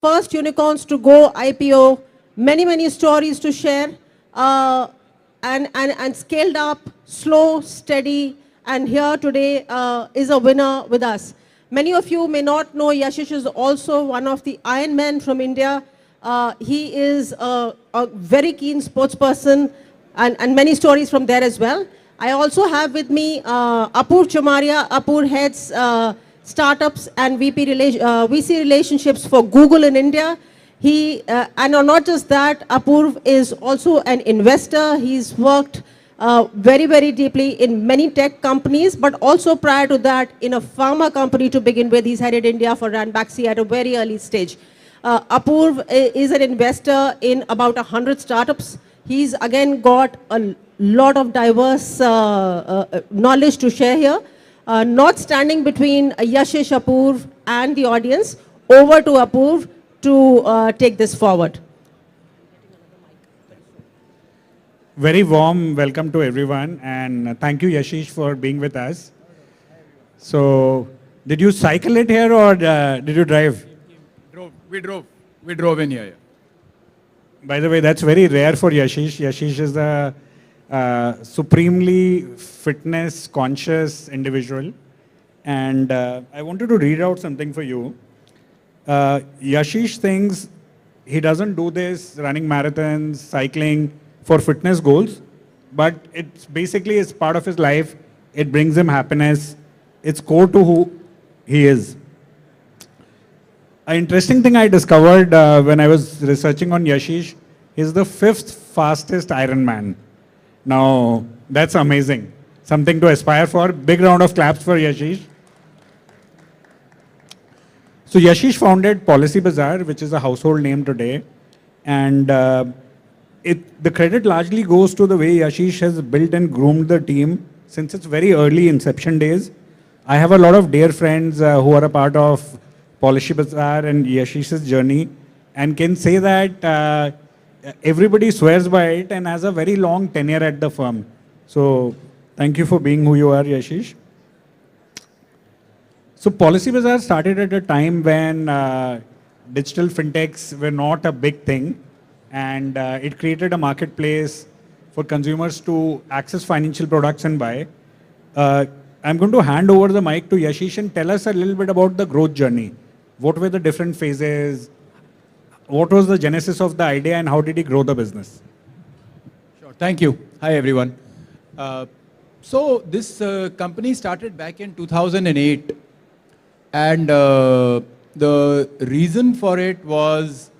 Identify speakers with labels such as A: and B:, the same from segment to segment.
A: first unicorns to go IPO, many stories to share, and scaled up, slow, steady, and here today is a winner with us. Many of you may not know Yashish is also one of the Iron Men from India. He is a very keen sports person and many stories from there as well. I also have with me Chamaria. Apur heads startups and VC relationships for Google in India. And not just that, Apurva is also an investor. He's worked very deeply in many tech companies, but also prior to that in a pharma company to begin with. He's headed India for Ranbaxy at a very early stage. Apurva is an investor in about 100 startups. He's again got a lot of diverse knowledge to share here. Not standing between Yashish, Apurva and the audience, over to Apurva to take this forward.
B: Very warm welcome to everyone, and thank you, Yashish, for being with us. So, did you cycle it here or did you drive?
C: We drove in here.
B: By the way, that's very rare for Yashish. Yashish is a supremely fitness conscious individual, and I wanted to read out something for you. Yashish thinks he doesn't do this running marathons, cycling for fitness goals, but it's basically it's part of his life. It brings him happiness. It's core to who he is. An interesting thing I discovered when I was researching on Yashish, he's the 5th fastest Ironman. Now, that's amazing. Something to aspire for. Big round of claps for Yashish. So Yashish founded Policy Bazaar, which is a household name today. And the credit largely goes to the way Yashish has built and groomed the team since its very early inception days. I have a lot of dear friends who are a part of Policy Bazaar and Yashish's journey, and can say that everybody swears by it and has a very long tenure at the firm. So thank you for being who you are, Yashish. So Policy Bazaar started at a time when digital fintechs were not a big thing, and it created a marketplace for consumers to access financial products and buy. I'm going to hand over the mic to Yashish and tell us a little bit about the growth journey. What were the different phases? What was the genesis of the idea and how did he grow the business?
C: Sure. Thank you. Hi, everyone. So this company started back in 2008. And the reason for it was,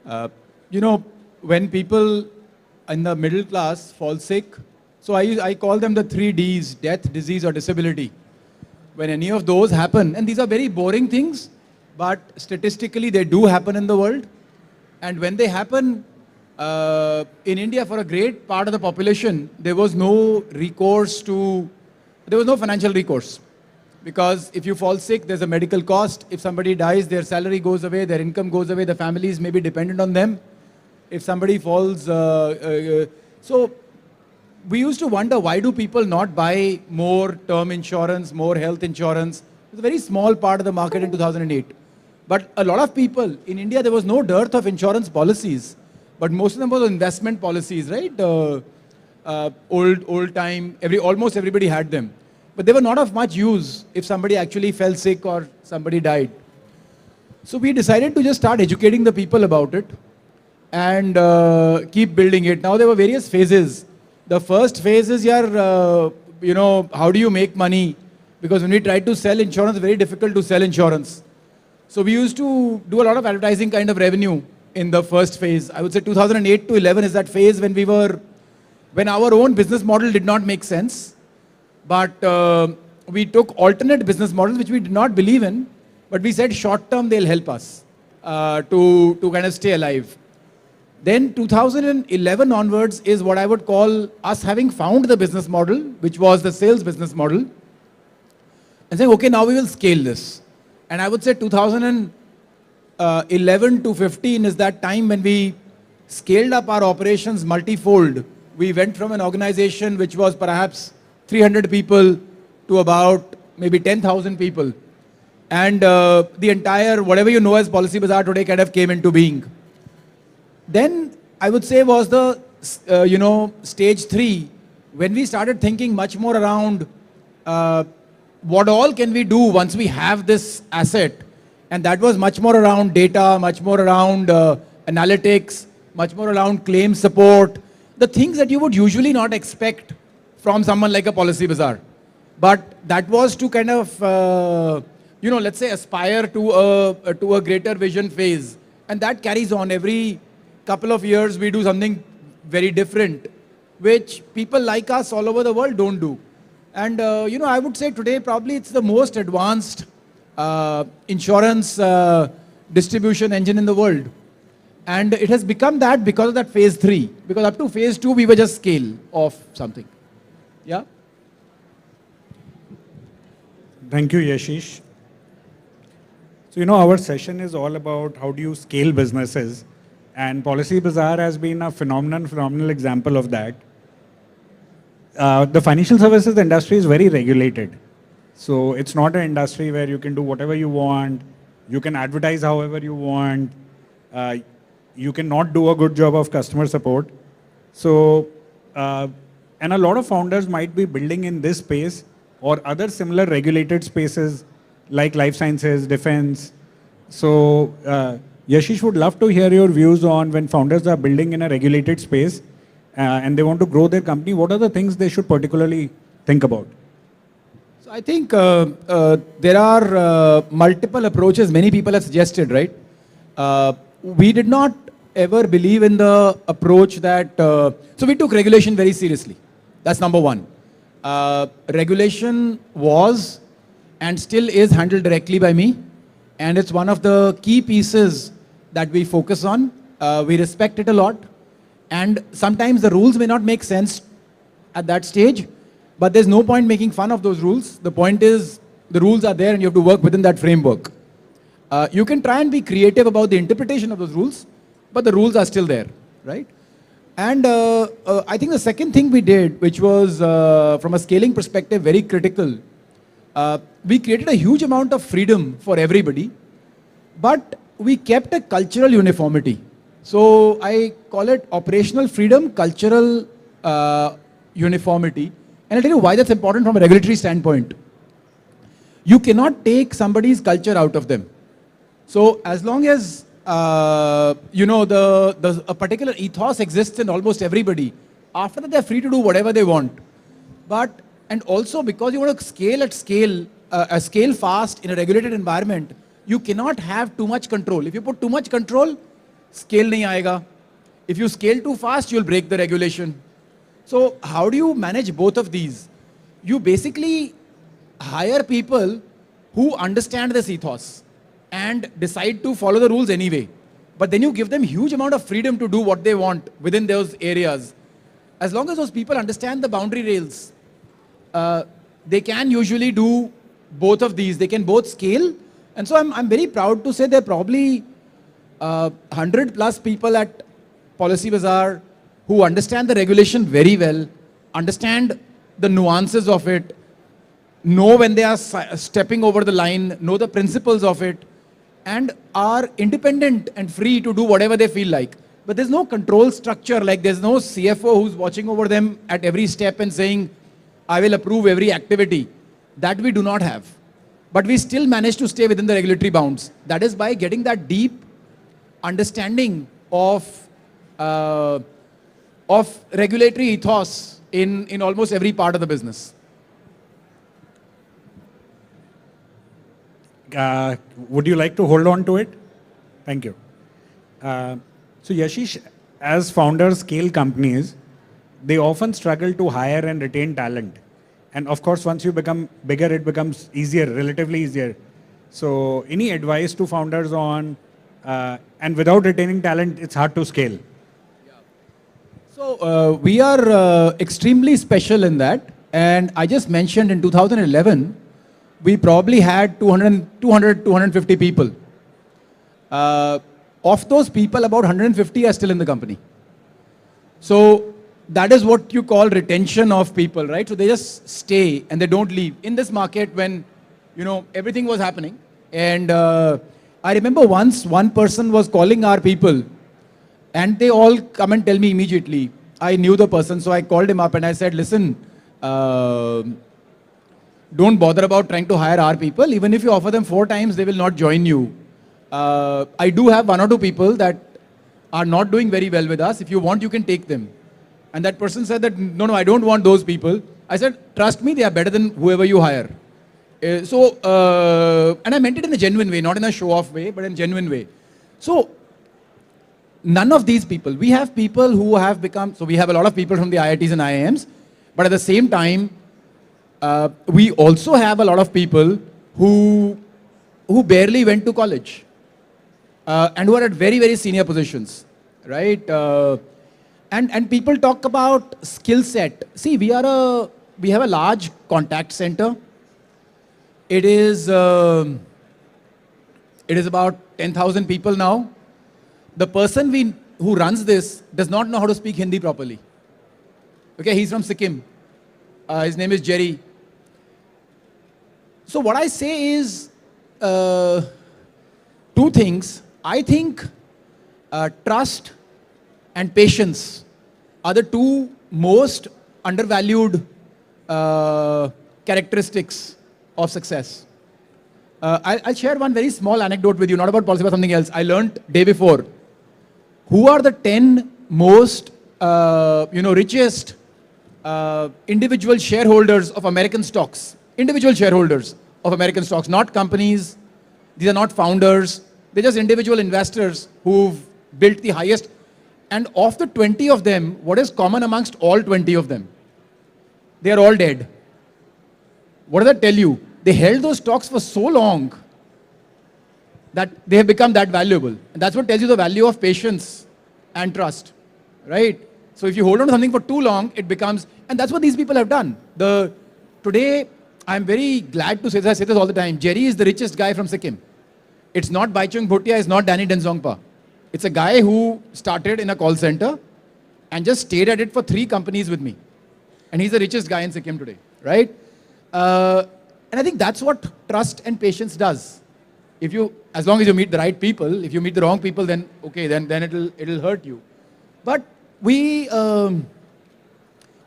C: when people in the middle class fall sick, so I call them the 3 Ds, death, disease, or disability. When any of those happen, and these are very boring things, but statistically they do happen in the world. And when they happen, in India, for a great part of the population, there was no financial recourse. Because if you fall sick, there's a medical cost. If somebody dies, their salary goes away, their income goes away, the families may be dependent on them. If somebody falls, so we used to wonder, why do people not buy more term insurance, more health insurance? It was a very small part of the market in 2008. But a lot of people, in India, there was no dearth of insurance policies, but most of them were investment policies, right? Old time, almost everybody had them. But they were not of much use if somebody actually fell sick or somebody died. So we decided to just start educating the people about it and keep building it. Now there were various phases. The first phase is, how do you make money? Because when we tried to sell insurance, very difficult to sell insurance. So we used to do a lot of advertising kind of revenue in the first phase. I would say 2008 to 11 is that phase when our own business model did not make sense. But we took alternate business models which we did not believe in, but we said short term they'll help us to kind of stay alive. Then 2011 onwards is what I would call us having found the business model, which was the sales business model, and saying, okay, now we will scale this. And I would say 2011 to 15 is that time when we scaled up our operations multifold. We went from an organization which was perhaps 300 people to about maybe 10,000 people. And the entire, whatever you know as Policy Bazaar today kind of came into being. Then I would say was the, stage 3, when we started thinking much more around what all can we do once we have this asset. And that was much more around data, much more around analytics, much more around claim support, the things that you would usually not expect from someone like a Policy Bazaar. But that was to kind of, let's say aspire to a greater vision phase. And that carries on. Every couple of years we do something very different, which people like us all over the world don't do. And, I would say today probably it's the most advanced insurance distribution engine in the world. And it has become that because of that phase 3. Because up to phase 2, we were just scale of something. Yeah?
B: Thank you, Yashish. So, our session is all about how do you scale businesses. And Policy Bazaar has been a phenomenal example of that. The financial services industry is very regulated. So it's not an industry where you can do whatever you want. You can advertise however you want. You cannot do a good job of customer support. So, and a lot of founders might be building in this space or other similar regulated spaces like life sciences, defense. So, Yashish would love to hear your views on when founders are building in a regulated space and they want to grow their company, what are the things they should particularly think about?
C: So I think there are multiple approaches many people have suggested, right? We did not ever believe in the approach that, so we took regulation very seriously. That's number one. Regulation was and still is handled directly by me. And it's one of the key pieces that we focus on. We respect it a lot. And sometimes the rules may not make sense at that stage, but there's no point making fun of those rules. The point is the rules are there and you have to work within that framework. You can try and be creative about the interpretation of those rules, but the rules are still there, right? And I think the second thing we did, which was from a scaling perspective, very critical, we created a huge amount of freedom for everybody, but we kept a cultural uniformity. So I call it operational freedom, cultural uniformity. And I'll tell you why that's important from a regulatory standpoint. You cannot take somebody's culture out of them. So as long as a particular ethos exists in almost everybody, after that they're free to do whatever they want. But, and also because you want to scale fast in a regulated environment, you cannot have too much control. If you put too much control, scale nahi aayega. If you scale too fast, you'll break the regulation. So how do you manage both of these? You basically hire people who understand this ethos and decide to follow the rules anyway. But then you give them huge amount of freedom to do what they want within those areas. As long as those people understand the boundary rails, they can usually do both of these. They can both scale. And so I'm very proud to say there are probably 100 plus people at Policy Bazaar who understand the regulation very well, understand the nuances of it, know when they are stepping over the line, know the principles of it, and are independent and free to do whatever they feel like. But there's no control structure, like there's no CFO who's watching over them at every step and saying, I will approve every activity. That we do not have. But we still manage to stay within the regulatory bounds. That is by getting that deep understanding of regulatory ethos in almost every part of the business.
B: Would you like to hold on to it? Thank you. So Yashish, as founders scale companies, they often struggle to hire and retain talent. And of course, once you become bigger, it becomes easier, relatively easier. So any advice to founders on, and without retaining talent, it's hard to scale.
C: So we are extremely special in that. And I just mentioned in 2011, we probably had 250 people. Of those people, about 150 are still in the company. So that is what you call retention of people, right? So they just stay and they don't leave. In this market when, everything was happening, And I remember once one person was calling our people, and they all come and tell me immediately. I knew the person, so I called him up and I said, listen, don't bother about trying to hire our people. Even if you offer them 4 times, they will not join you. I do have 1 or 2 people that are not doing very well with us. If you want, you can take them. And that person said that, no, I don't want those people. I said, trust me, they are better than whoever you hire. And I meant it in a genuine way, not in a show-off way, but in a genuine way. So, none of these people, we have people who have become, so we have a lot of people from the IITs and IIMs, but at the same time, we also have a lot of people who barely went to college and who are at very, very senior positions, right? And people talk about skill set. See, we have a large contact center. It is about 10,000 people now. The person who runs this does not know how to speak Hindi properly. Okay, he's from Sikkim. His name is Jerry. So what I say is 2 things. I think trust and patience are the 2 most undervalued characteristics of success. I'll share one very small anecdote with you, not about policy, but something else. I learned day before. Who are the 10 most, richest individual shareholders of American stocks? Individual shareholders of American stocks, not companies. These are not founders. They're just individual investors who've built the highest. And of the 20 of them, what is common amongst all 20 of them? They are all dead. What does that tell you? They held those stocks for so long that they have become that valuable. And that's what tells you the value of patience and trust, right? So if you hold on to something for too long, it becomes, and that's what these people have done. Today, I'm very glad to say this, I say this all the time, Jerry is the richest guy from Sikkim. It's not Baichung Bhutia, it's not Danny Denzongpa. It's a guy who started in a call center and just stayed at it for 3 companies with me. And he's the richest guy in Sikkim today, right? And I think that's what trust and patience does. As long as you meet the right people, if you meet the wrong people, then okay, then it'll hurt you. But we, all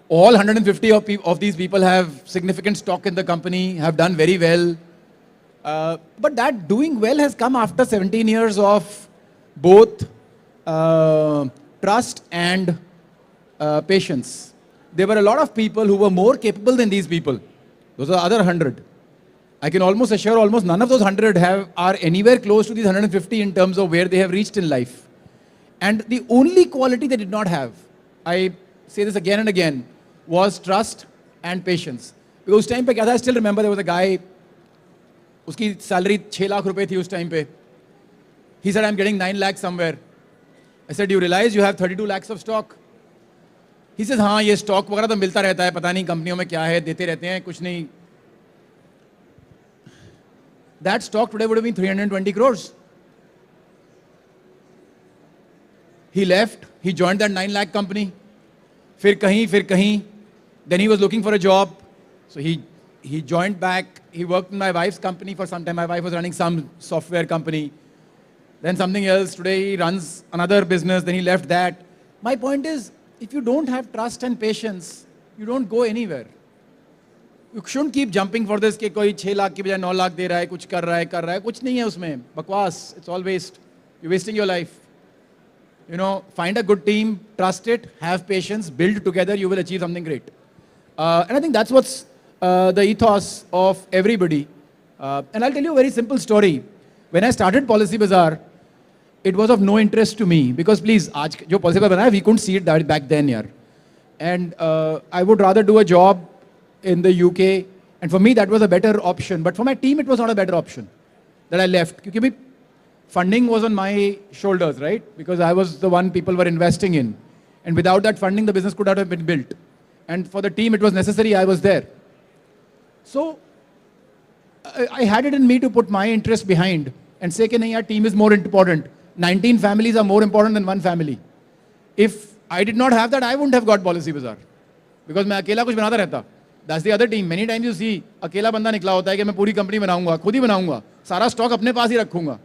C: 150 of these people have significant stock in the company, have done very well. But that doing well has come after 17 years of both trust and patience. There were a lot of people who were more capable than these people. Those are the other 100. I can almost assure almost none of those 100 are anywhere close to these 150 in terms of where they have reached in life. And the only quality they did not have, I say this again and again, was trust and patience. Because उस time पे क्या था, I still remember there was a guy, उसकी salary 6 lakh रुपए थी उस time पे. He said, I'm getting 9 lakhs somewhere. I said, you realize you have 32 lakhs of stock? He says, हाँ ये stock वगैरह तो मिलता रहता है, पता नहीं कंपनियों में क्या है, देते रहते हैं, कुछ नहीं. That stock today would have been 320 crores. He left, he joined that 9 lakh company. फिर कहीं. Then he was looking for a job. So he joined back. He worked in my wife's company for some time. My wife was running some software company. Then something else. Today he runs another business. Then he left that. My point is, if you don't have trust and patience, you don't go anywhere. You shouldn't keep jumping for this कि कोई 6 लाख की बजाय 9 लाख दे रहा है, कुछ कर रहा है, कुछ नहीं है उसमें. बकवास. It's all waste. You're wasting your life. Find a good team, trust it, have patience, build together, you will achieve something great. And I think that's what's the ethos of everybody. And I'll tell you a very simple story. When I started Policy Bazaar, it was of no interest to me because please, आज जो Policy Bazaar बनाया, we couldn't see it back then, yaar. And I would rather do a job in the UK, and for me that was a better option. But for my team, it was not a better option that I left. Because funding was on my shoulders, right? Because I was the one people were investing in. And without that funding, the business could not have been built. And for the team, it was necessary I was there. So I had it in me to put my interest behind and say, कि नहीं, our team is more important. 19 families are more important than one family. If I did not have that, I wouldn't have got Policy Bazaar. Because मैं अकेला कुछ बनाता रहता. That's the other team. Many times you see, अकेला बंदा निकला होता है कि मैं पूरी कंपनी बनाऊंगा, खुद ही बनाऊंगा, सारा स्टॉक अपने पास ही रखूंगा.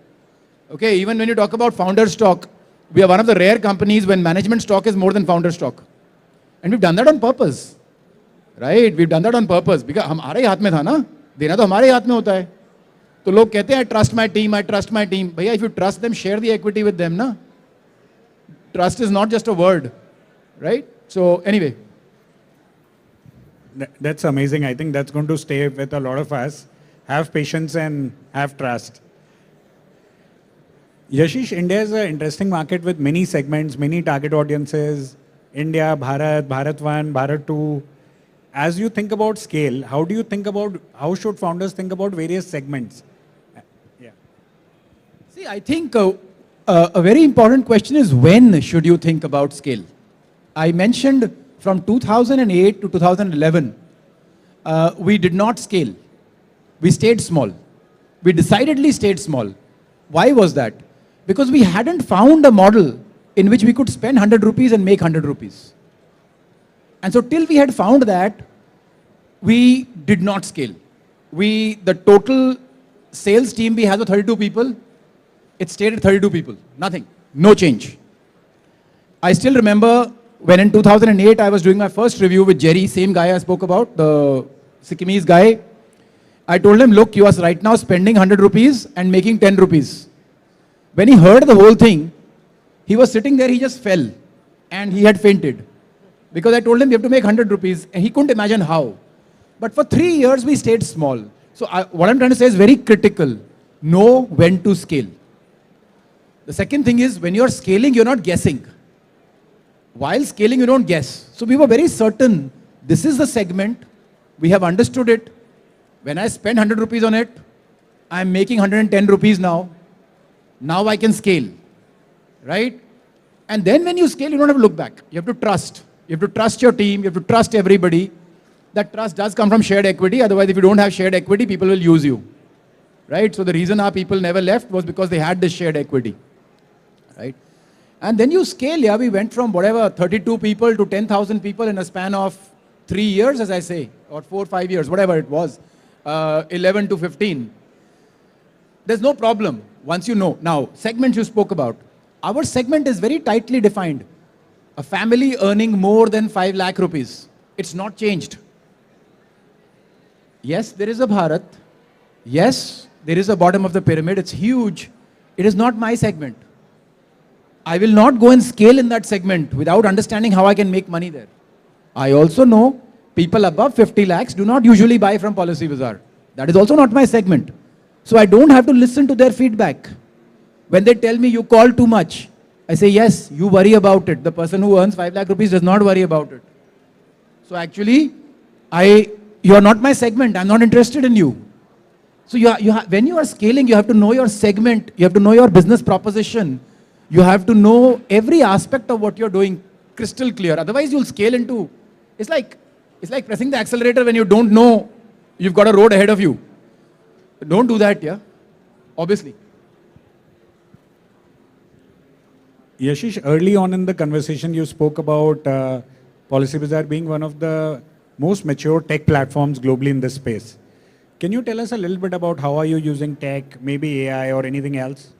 C: Okay, even when you talk about founder stock, we are one of the rare companies when management stock is more than founder stock. And we've done that on purpose. Right? We've done that on purpose. Because हमारे ही हाथ में था ना, देना तो हमारे ही हाथ में होता है. तो लोग कहते हैं, I trust my team, I trust my team. भैया, if you trust them, share the equity with them, ना. Trust is not just a word. Right? So, anyway.
B: That's amazing. I think that's going to stay with a lot of us. Have patience and have trust. Yashish, India is an interesting market with many segments, many target audiences. India, Bharat, Bharat 1, Bharat 2. As you think about scale, how do you think about, how should founders think about various segments? Yeah.
C: See, I think a very important question is when should you think about scale? I mentioned from 2008 to 2011, we did not scale. We stayed small. We decidedly stayed small. Why was that? Because we hadn't found a model in which we could spend 100 rupees and make 100 rupees. And so till we had found that, we did not scale. The total sales team we had was 32 people. It stayed at 32 people. Nothing. No change. I still remember when in 2008 I was doing my first review with Jerry, same guy I spoke about, the Sikkimese guy. I told him, look, you are right now spending 100 rupees and making 10 rupees. When he heard the whole thing, he was sitting there, he just fell and he had fainted. Because I told him you have to make 100 rupees and he couldn't imagine how. But for 3 years we stayed small. So what I'm trying to say is very critical. Know when to scale. The second thing is when you're scaling, you're not guessing. While scaling, you don't guess. So we were very certain this is the segment. We have understood it. When I spend 100 rupees on it, I'm making 110 rupees now. Now I can scale. Right? And then when you scale, you don't have to look back. You have to trust. You have to trust your team. You have to trust everybody. That trust does come from shared equity. Otherwise, if you don't have shared equity, people will use you. Right? So the reason our people never left was because they had this shared equity. Right? And then you scale, yeah, we went from whatever, 32 people to 10,000 people in a span of 3 years, as I say, or 4 or 5 years, whatever it was, 11 to 15. There's no problem once you know. Now, segments you spoke about. Our segment is very tightly defined. A family earning more than 5 lakh rupees. It's not changed. Yes, there is a Bharat. Yes, there is a bottom of the pyramid. It's huge. It is not my segment. I will not go and scale in that segment without understanding how I can make money there. I also know people above 50 lakhs do not usually buy from Policy Bazaar. That is also not my segment. So I don't have to listen to their feedback. When they tell me you call too much, I say, yes, you worry about it. The person who earns 5 lakh rupees does not worry about it. So actually, you are not my segment. I'm not interested in you. So when you are scaling, you have to know your segment. You have to know your business proposition. You have to know every aspect of what you're doing crystal clear. Otherwise, you'll scale into, it's like pressing the accelerator when you don't know you've got a road ahead of you. Don't do that, yeah? Obviously.
B: Yashish, early on in the conversation, you spoke about Policy Bazaar being one of the most mature tech platforms globally in this space. Can you tell us a little bit about how are you using tech, maybe AI or anything else?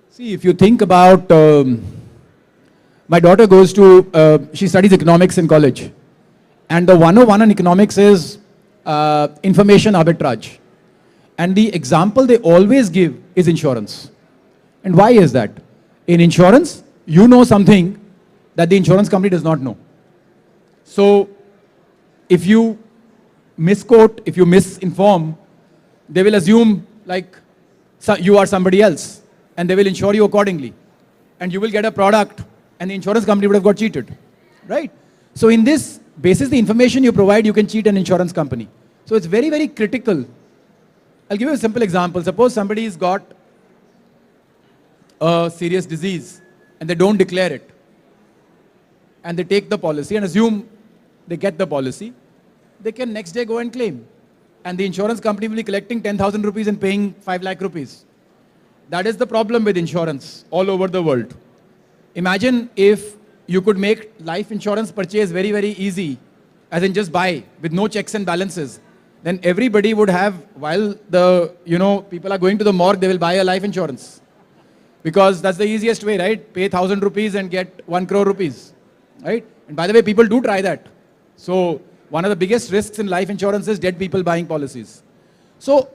C: See, if you think about, my daughter goes to, she studies economics in college. And the 101 in economics is information arbitrage. And the example they always give is insurance. And why is that? In insurance, you know something that the insurance company does not know. So, if you misquote, if you misinform, they will assume like you are somebody else. And they will insure you accordingly. And you will get a product and the insurance company would have got cheated. Right? So in this basis, the information you provide, you can cheat an insurance company. So it's very, very critical. I'll give you a simple example. Suppose somebody's got a serious disease and they don't declare it. And they take the policy and assume they get the policy. They can next day go and claim. And the insurance company will be collecting 10,000 rupees and paying 5 lakh rupees. That is the problem with insurance all over the world. Imagine if you could make life insurance purchase very, very easy as in just buy with no checks and balances, then everybody would have, while the, people are going to the morgue, they will buy a life insurance. Because that's the easiest way, right? Pay 1,000 rupees and get 1 crore rupees, right? And by the way, people do try that. So one of the biggest risks in life insurance is dead people buying policies. So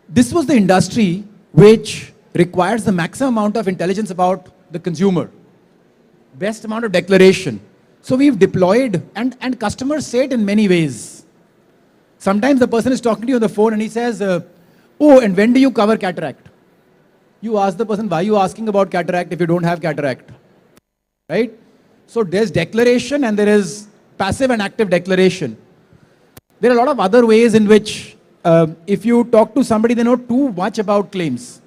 C: this was the industry which requires the maximum amount of intelligence about the consumer, best amount of declaration. So we've deployed, and customers say it in many ways. Sometimes the person is talking to you on the phone and he says, oh, and when do you cover cataract? You ask the person, why are you asking about cataract if you don't have cataract? Right? So there's declaration and there is passive and active declaration. There are a lot of other ways in which if you talk to somebody, they know too much about claims.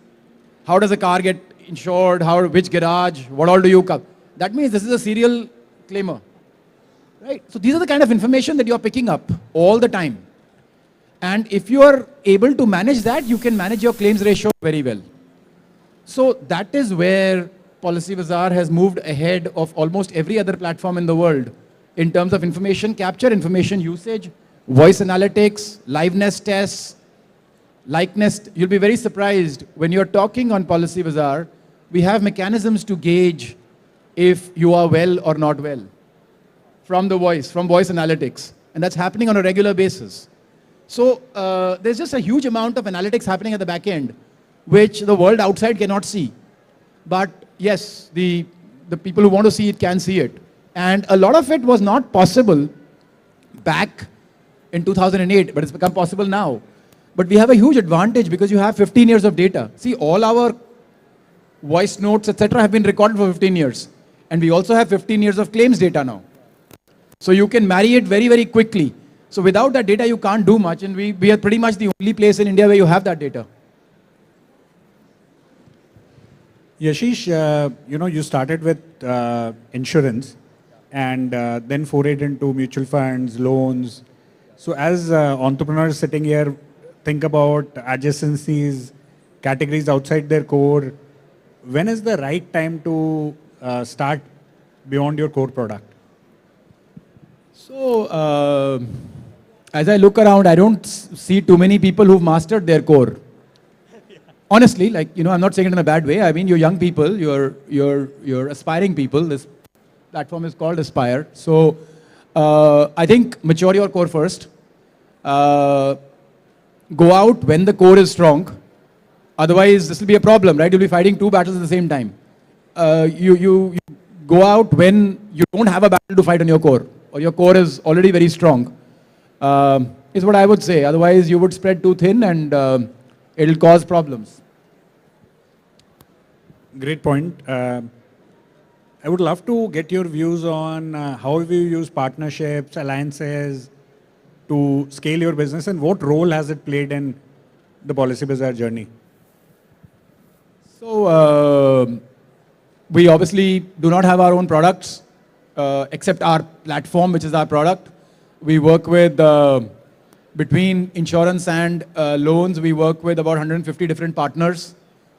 C: How does a car get insured? Which garage? What all do you cover? That means this is a serial claimer. Right? So these are the kind of information that you're picking up all the time. And if you are able to manage that, you can manage your claims ratio very well. So that is where Policybazaar has moved ahead of almost every other platform in the world in terms of information capture, information usage, voice analytics, liveness tests, likeness. You'll be very surprised when you're talking on Policybazaar, we have mechanisms to gauge if you are well or not well from voice analytics. And that's happening on a regular basis. So there's just a huge amount of analytics happening at the back end, which the world outside cannot see. But yes, the people who want to see it can see it. And a lot of it was not possible back in 2008, but it's become possible now. But we have a huge advantage because you have 15 years of data. See, all our voice notes, etc., have been recorded for 15 years. And we also have 15 years of claims data now. So you can marry it very, very quickly. So without that data, you can't do much. And we are pretty much the only place in India where you have that data.
B: Yashish, you started with insurance and then forayed into mutual funds, loans. So as entrepreneurs sitting here, think about adjacencies, categories outside their core. When is the right time to start beyond your core product?
C: So as I look around, I don't see too many people who've mastered their core. Honestly, I'm not saying it in a bad way. I mean, you're young people, you're aspiring people. This platform is called Aspire. So I think mature your core first. Go out when the core is strong. Otherwise, this will be a problem, right? You'll be fighting two battles at the same time. You go out when you don't have a battle to fight on your core, or your core is already very strong, is what I would say. Otherwise, you would spread too thin and it'll cause problems.
B: Great point. I would love to get your views on how you use partnerships, alliances to scale your business, and what role has it played in the Policybazaar journey?
C: So we obviously do not have our own products except our platform, which is our product. We work with, between insurance and loans, we work with about 150 different partners,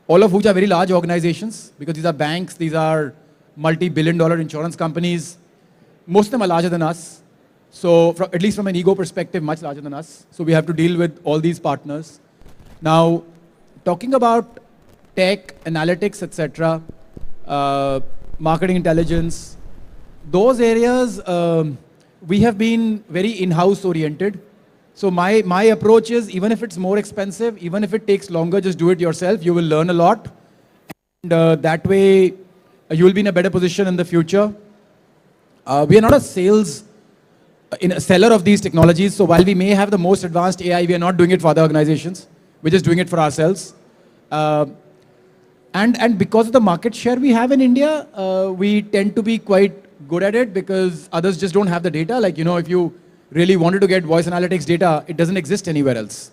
C: all of which are very large organizations, because these are banks, these are multi-billion-dollar insurance companies. Most of them are larger than us. So at least from an ego perspective, much larger than us. So we have to deal with all these partners. Now, talking about tech, analytics, etc., marketing intelligence, those areas, we have been very in-house oriented. So my approach is, even if it's more expensive, even if it takes longer, just do it yourself. You will learn a lot. And that way, you will be in a better position in the future. We are not a seller of these technologies. So while we may have the most advanced AI, we are not doing it for other organizations. We're just doing it for ourselves. And because of the market share we have in India, we tend to be quite good at it because others just don't have the data. If you really wanted to get voice analytics data, it doesn't exist anywhere else.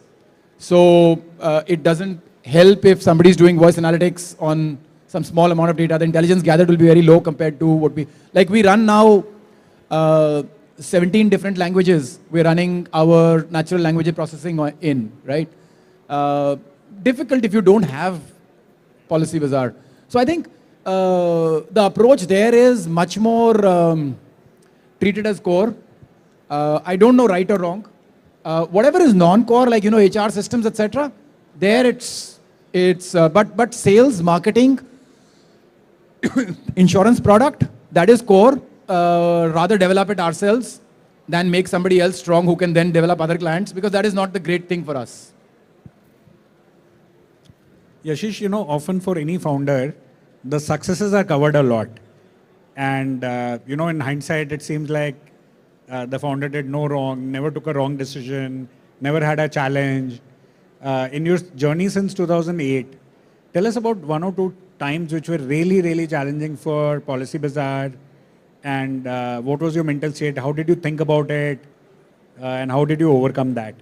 C: So it doesn't help if somebody's doing voice analytics on some small amount of data. The intelligence gathered will be very low compared to what we run now 17 different languages. We're running our natural language processing in, right? Difficult if you don't have Policybazaar. So I think the approach there is much more treat it as core. I don't know right or wrong. Whatever is non-core, like, HR systems, etc., there but sales, marketing, insurance product, that is core. Rather develop it ourselves than make somebody else strong who can then develop other clients, because that is not the great thing for us.
B: Yashish, often for any founder, the successes are covered a lot. And, in hindsight, it seems like the founder did no wrong, never took a wrong decision, never had a challenge. In your journey since 2008, tell us about one or two times which were really, really challenging for Policy Bazaar. And what was your mental state? How did you think about it? And how did you overcome that?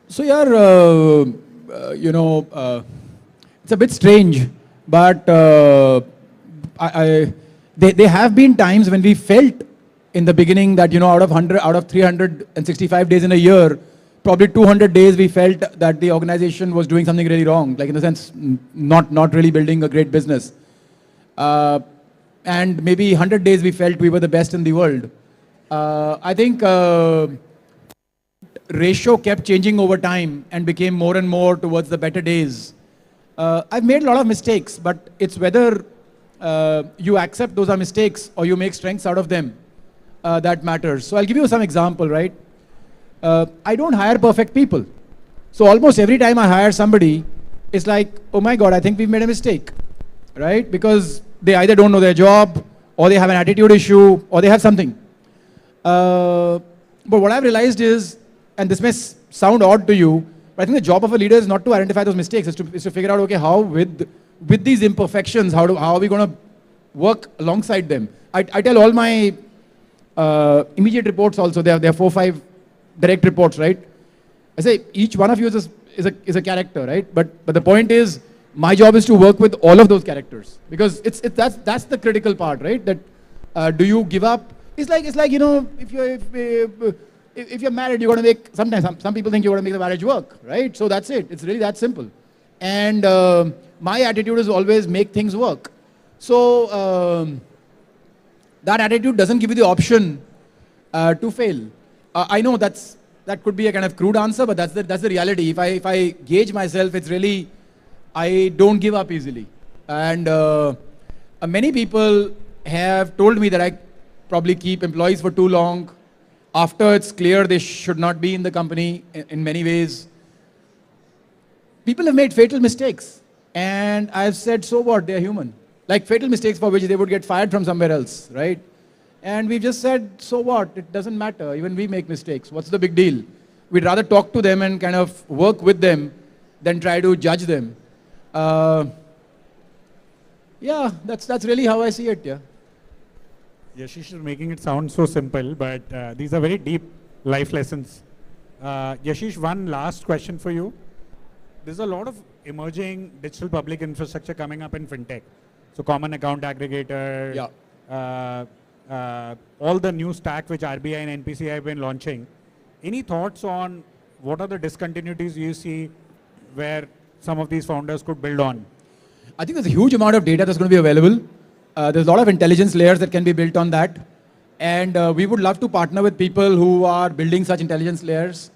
C: It's a bit strange, but there have been times when we felt in the beginning that, out of 365 days in a year, probably 200 days we felt that the organization was doing something really wrong, like in the sense, not really building a great business. And maybe 100 days we felt we were the best in the world. I think ratio kept changing over time and became more and more towards the better days. I've made a lot of mistakes, but it's whether you accept those are mistakes or you make strengths out of them that matters. So I'll give you some example, right? I don't hire perfect people. So almost every time I hire somebody, it's like, oh my God, I think we've made a mistake, right? Because they either don't know their job, or they have an attitude issue, or they have something. But what I've realized is, and this may sound odd to you, but I think the job of a leader is not to identify those mistakes, is to figure out, okay, how with these imperfections, how are we going to work alongside them? I tell all my immediate reports also, there are 4 or 5 direct reports, right? I say each one of you is a character, right? But the point is, my job is to work with all of those characters, because that's the critical part, right? That do you give up? It's like if you're married, you're going to make, sometimes some people think you're going to make the marriage work, right? So that's it. It's really that simple. And my attitude is always make things work. So that attitude doesn't give you the option to fail. I know that could be a kind of crude answer, but that's the reality. If I gauge myself, it's really, I don't give up easily. And many people have told me that I probably keep employees for too long after it's clear they should not be in the company in many ways. People have made fatal mistakes, and I've said, so what, they're human. Like fatal mistakes for which they would get fired from somewhere else, right? And we've just said, so what, it doesn't matter, even we make mistakes, what's the big deal? We'd rather talk to them and kind of work with them than try to judge them. Yeah, that's really how I see it, yeah.
B: Yashish is making it sound so simple, but these are very deep life lessons. Yashish, one last question for you. There's a lot of emerging digital public infrastructure coming up in Fintech. So common account aggregator, all the new stack which RBI and NPCI have been launching. Any thoughts on what are the discontinuities you see where some of these founders could build on?
C: I think there's a huge amount of data that's going to be available. There's a lot of intelligence layers that can be built on that. And we would love to partner with people who are building such intelligence layers.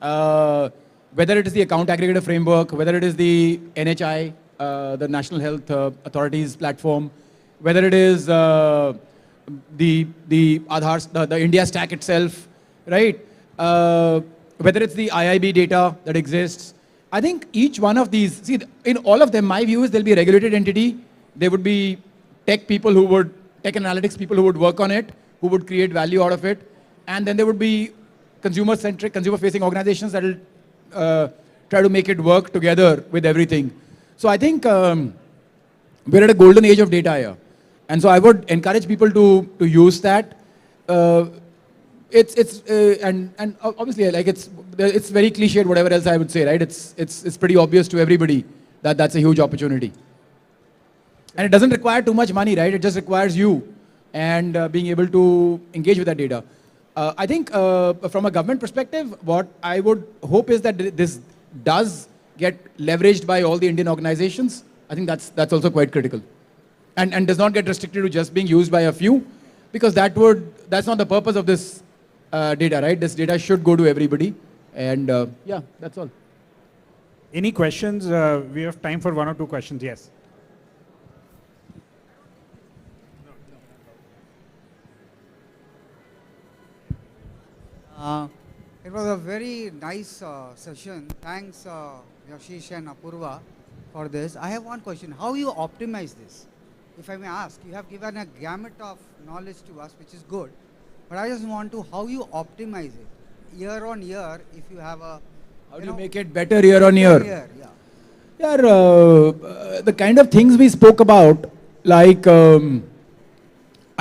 C: Whether it is the account aggregator framework, whether it is the NHI, the National Health Authorities platform, whether it is the Aadhaar, the India stack itself, right? Whether it's the IIB data that exists. I think each one of these, see, in all of them, my view is there'll be a regulated entity. There would be tech analytics people who would work on it, who would create value out of it. And then there would be consumer-centric, consumer-facing organizations that will try to make it work together with everything. So I think we're at a golden age of data here. And so I would encourage people to use that. And obviously, like it's very cliched, whatever else I would say, right? It's pretty obvious to everybody that that's a huge opportunity. And it doesn't require too much money, right? It just requires you and being able to engage with that data. I think from a government perspective, what I would hope is that this does get leveraged by all the Indian organizations. I think that's also quite critical. And does not get restricted to just being used by a few. because that's not the purpose of this data, right? This data should go to everybody. And yeah, that's all.
B: Any questions? We have time for one or two questions. Yes.
D: It was a very nice session. Thanks, Yashish and Apurva, for this. I have one question. How you optimize this? If I may ask, you have given a gamut of knowledge to us, which is good. But I just want to, how you optimize it? Year on year, if you have a...
C: How do you make it better year on year?
D: Yeah.
C: Yeah, the kind of things we spoke about, like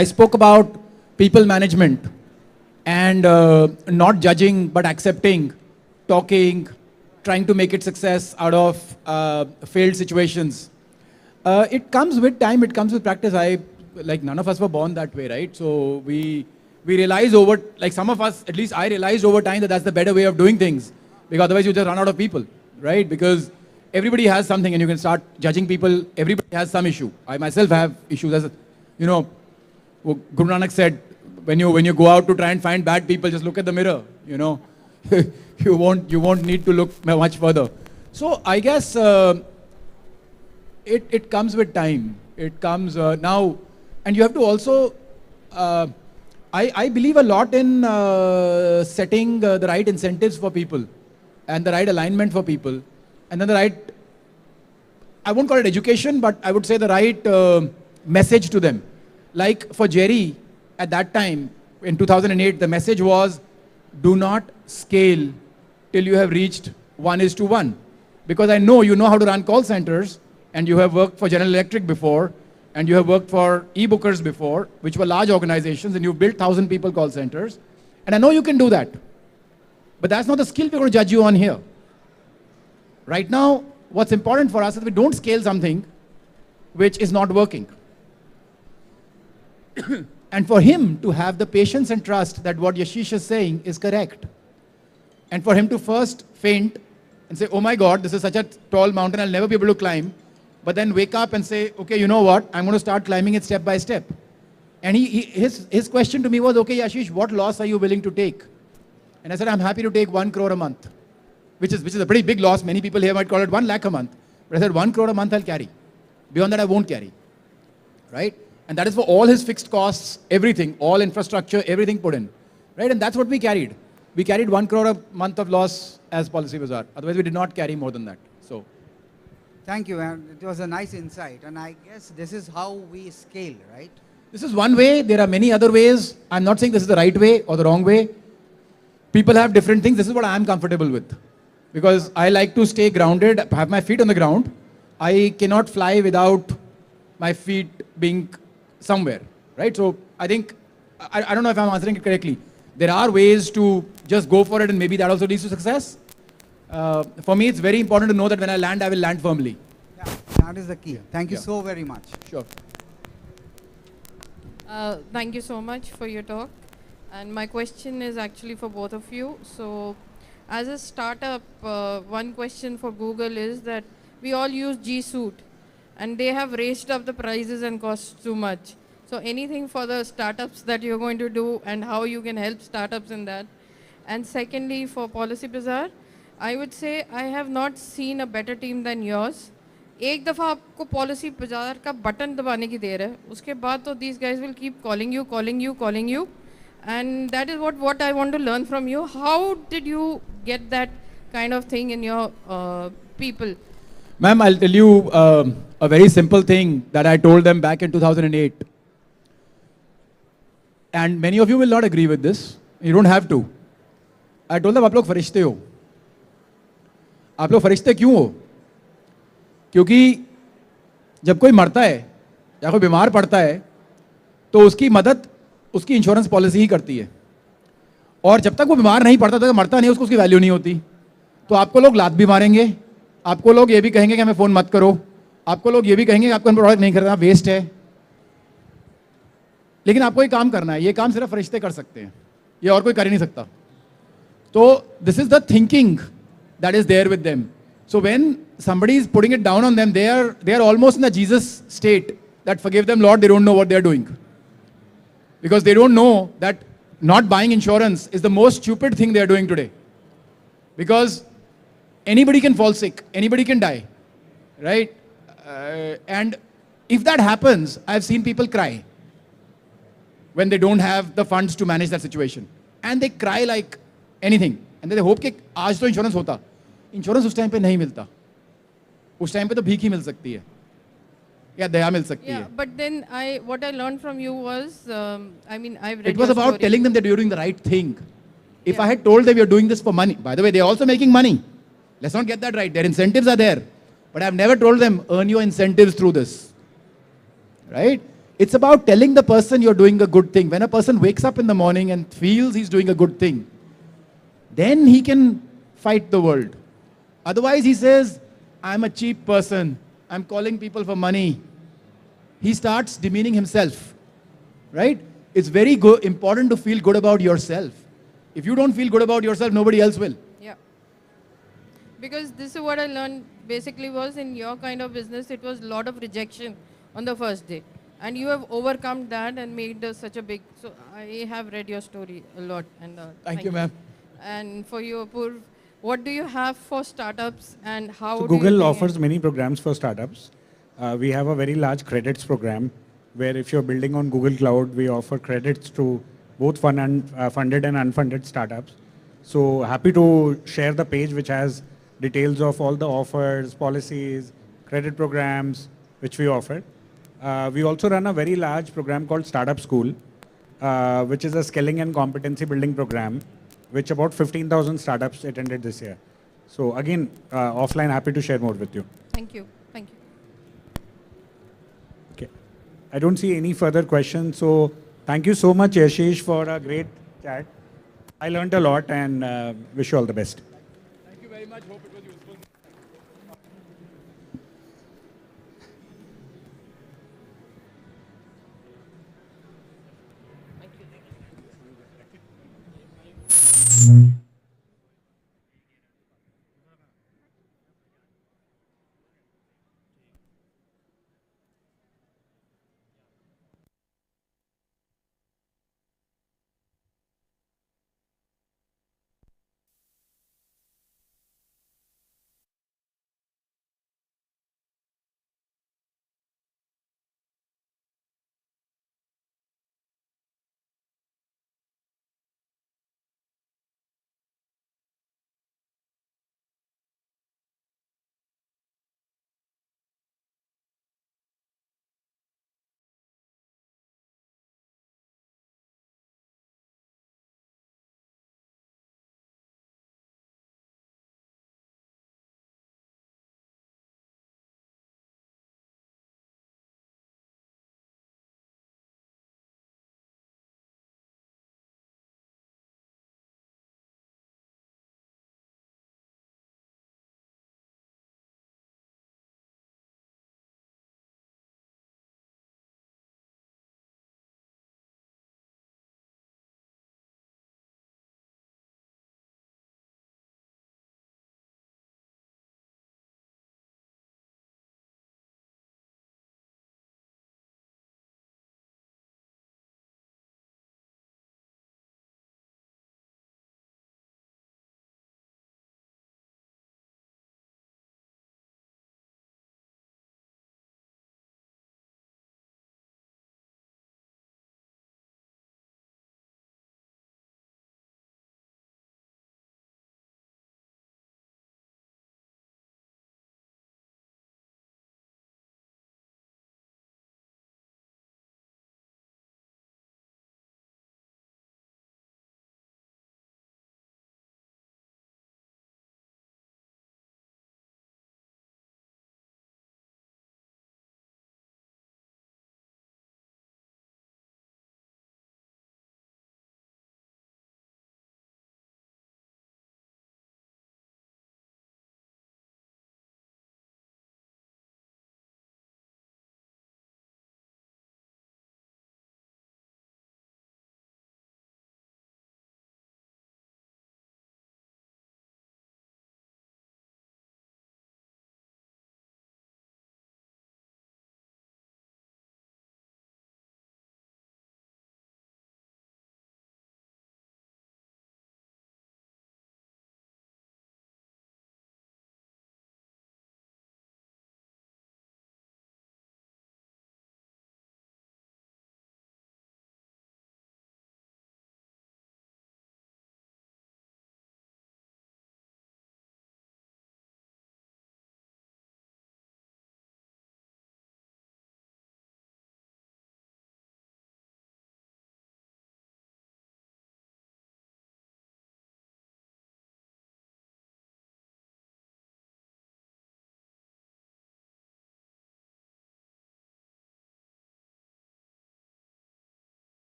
C: I spoke about people management and not judging but accepting, talking, trying to make it success out of failed situations. It comes with time, it comes with practice. Like none of us were born that way, right? So we realize like some of us, at least I realized over time that that's the better way of doing things, because otherwise you just run out of people, right? Because everybody has something and you can start judging people. Everybody has some issue. I myself have issues. As you know, Guru Nanak said, when you go out to try and find bad people, just look at the mirror, you know. you won't need to look much further. So I guess it comes with time. It comes now, and you have to also, I believe a lot in setting the right incentives for people and the right alignment for people. And then the right, I won't call it education, but I would say the right message to them. Like for Jerry, at that time, in 2008, the message was, do not scale till you have reached 1:1. Because I know you know how to run call centers, and you have worked for General Electric before, and you have worked for e-bookers before, which were large organizations, and you've built 1,000 people call centers. And I know you can do that. But that's not the skill we're going to judge you on here. Right now, what's important for us is we don't scale something which is not working. And for him to have the patience and trust that what Yashish is saying is correct. And for him to first faint and say, oh my God, this is such a tall mountain, I'll never be able to climb. But then wake up and say, okay, you know what? I'm going to start climbing it step by step. And his question to me was, okay, Yashish, what loss are you willing to take? And I said, I'm happy to take 1 crore a month. Which is a pretty big loss. Many people here might call it 1 lakh a month. But I said 1 crore a month I'll carry. Beyond that I won't carry. Right? And that is for all his fixed costs, everything, all infrastructure, everything put in. Right? And that's what we carried. We carried 1 crore a month of loss as Policy Bazaar. Otherwise we did not carry more than that. So,
D: thank you, and it was a nice insight. And I guess this is how we scale, right?
C: this is one way. There are many other ways. I'm not saying this is the right way or the wrong way. People have different things. This is what I'm comfortable with. Because I like to stay grounded, have my feet on the ground. I cannot fly without my feet being somewhere, right? So I think, I don't know if I'm answering it correctly. There are ways to just go for it and maybe that also leads to success. For me, it's very important to know that when I land, I will land firmly.
D: Yeah, that is the key. Thank you so very much.
C: Sure.
E: Thank you so much for your talk. And my question is actually for both of you. So as a startup, one question for Google is that we all use G Suite and they have raised up the prices and costs too much. So anything for the startups that you're going to do and how you can help startups in that. And secondly, for Policy Bazaar, I would say I have not seen a better team than yours. एक दफ़ा आपको policy बाजार का button दबाने की देर है, उसके बाद तो these guys will keep calling you, and that is what I want to learn from you. How did you get that kind of thing in your people?
C: Ma'am, I'll tell you a very simple thing that I told them back in 2008. And many of you will not agree with this. You don't have to. I told them, आप लोग फरिश्ते हो. आप लोग फरिश्ते क्यों हो? क्योंकि जब कोई मरता है या कोई बीमार पड़ता है तो उसकी मदद उसकी इंश्योरेंस पॉलिसी ही करती है, और जब तक वो बीमार नहीं पड़ता तक मरता नहीं, उसको उसकी वैल्यू नहीं होती. तो आपको लोग लात भी मारेंगे, आपको लोग ये भी कहेंगे कि हमें फ़ोन मत करो, आपको लोग ये भी कहेंगे कि आपको प्रोडक्ट नहीं करना, वेस्ट है. लेकिन आपको ये काम करना है, ये काम सिर्फ फरिश्ते कर सकते हैं, ये और कोई कर ही नहीं सकता. तो this is the thinking that is there with them. So when somebody is putting it down on them, they are almost in the Jesus state that forgive them Lord, they don't know what they are doing. Because they don't know that not buying insurance is the most stupid thing they are doing today. Because anybody can fall sick, anybody can die, right? And if that happens, I've seen people cry when they don't have the funds to manage that situation. And they cry like anything. And they hope कि आज तो insurance होता. Insurance उस time पे नहीं मिलता. उस time पे तो भीख ही मिल सकती है. या दया मिल सकती
E: Yeah,
C: है.
E: but then what I learned from you was, I mean, I've read
C: It was
E: your
C: about
E: story.
C: telling them that you're doing the right thing. If
E: Yeah.
C: I had told them you're doing this for money, by the way, they're also making money. Let's not get that right. Their incentives are there. But I've never told them, earn your incentives through this. Right? It's about telling the person you're doing a good thing. When a person wakes up in the morning and feels he's doing a good thing, then he can fight the world. Otherwise, he says, I'm a cheap person. I'm calling people for money. He starts demeaning himself. Right? It's very important to feel good about yourself. If you don't feel good about yourself, nobody else will.
E: Yeah. Because this is what I learned basically was in your kind of business, it was a lot of rejection on the first day. And you have overcome that and made such a big, so I have read your story a lot. And
C: Thank you, ma'am.
E: And for you, Apurva, what do you have for startups and how
B: So
E: do you
B: Google
E: bring
B: offers
E: it?
B: many programs for startups. We have a very large credits program where if you're building on Google Cloud, we offer credits to both funded and unfunded startups. So happy to share the page which has details of all the offers, policies, credit programs which we offer. We also run a very large program called Startup School, which is a skilling and competency building program, which about 15,000 startups attended this year. So again, offline, happy to share more with you.
E: Thank you. Thank you.
B: Okay. I don't see any further questions. So thank you so much, Yashish, for a great chat. I learned a lot and wish you all the best.
C: Thank you very much. Hope it was useful.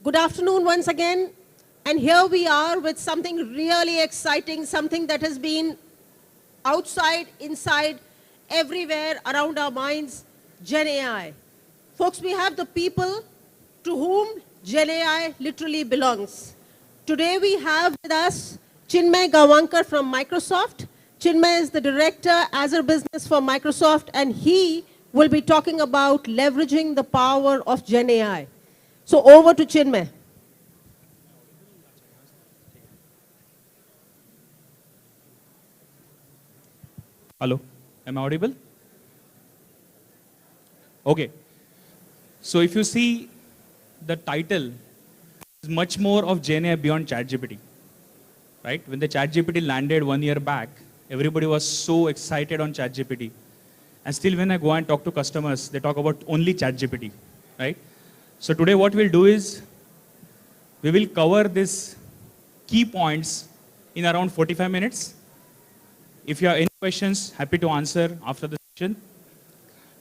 A: Good afternoon once again. And here we are with something really exciting, something that has been outside, inside, everywhere around our minds, Gen AI. Folks, we have the people to whom Gen AI literally belongs. Today we have with us Chinmay Gavankar from Microsoft. Chinmay is the director, Azure Business for Microsoft, and he will be talking about leveraging the power of Gen AI. So over to Chinmay.
F: Hello, am I audible? Okay. So if you see the title is much more of Gen AI beyond ChatGPT, right? When the ChatGPT landed 1 year back, everybody was so excited on ChatGPT. And still when I go and talk to customers, they talk about only ChatGPT, right? So today what we'll do is, we will cover these key points in around 45 minutes. If you have any questions, happy to answer after the session.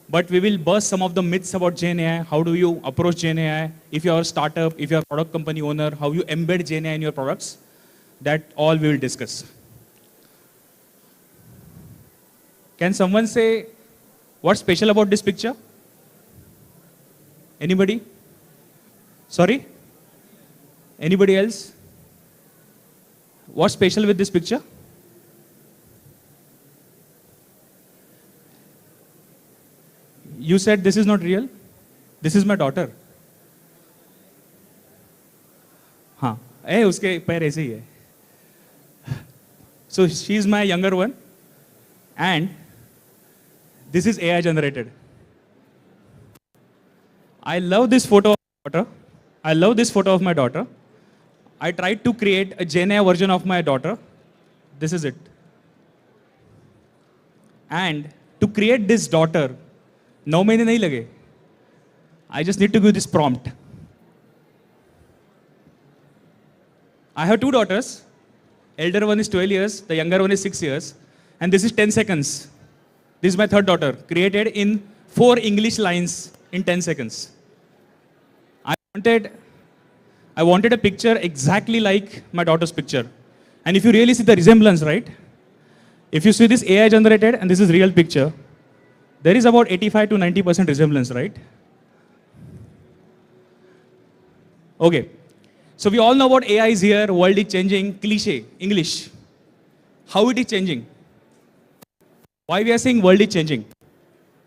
F: But we will burst some of the myths about Gen AI. How do you approach Gen AI? If you are a startup, if you are a product company owner, how you embed Gen AI in your products. That all we will discuss. Can someone say what's special about this picture? Anybody? Sorry? Anybody else? What's special with this picture? You said this is not real? This is my daughter. हाँ, उसके पैर ऐसे ही है. So she is my younger one, and this is AI generated. I love this photo of my daughter. I love this photo of my daughter. I tried to create a Gen AI version of my daughter. This is it. And to create this daughter, 9 महीने नहीं लगे. I just need to give this prompt. I have 2 daughters. Elder one is 12 years, the younger one is 6 years. And this is 10 seconds. This is my third daughter, created in 4 English lines in 10 seconds. I wanted a picture exactly like my daughter's picture. And if you really see the resemblance, right? If you see this AI generated and this is real picture, there is about 85 to 90% resemblance, right? Okay. So we all know about AI is here, world is changing, cliche, English. How it is changing? Why we are saying world is changing?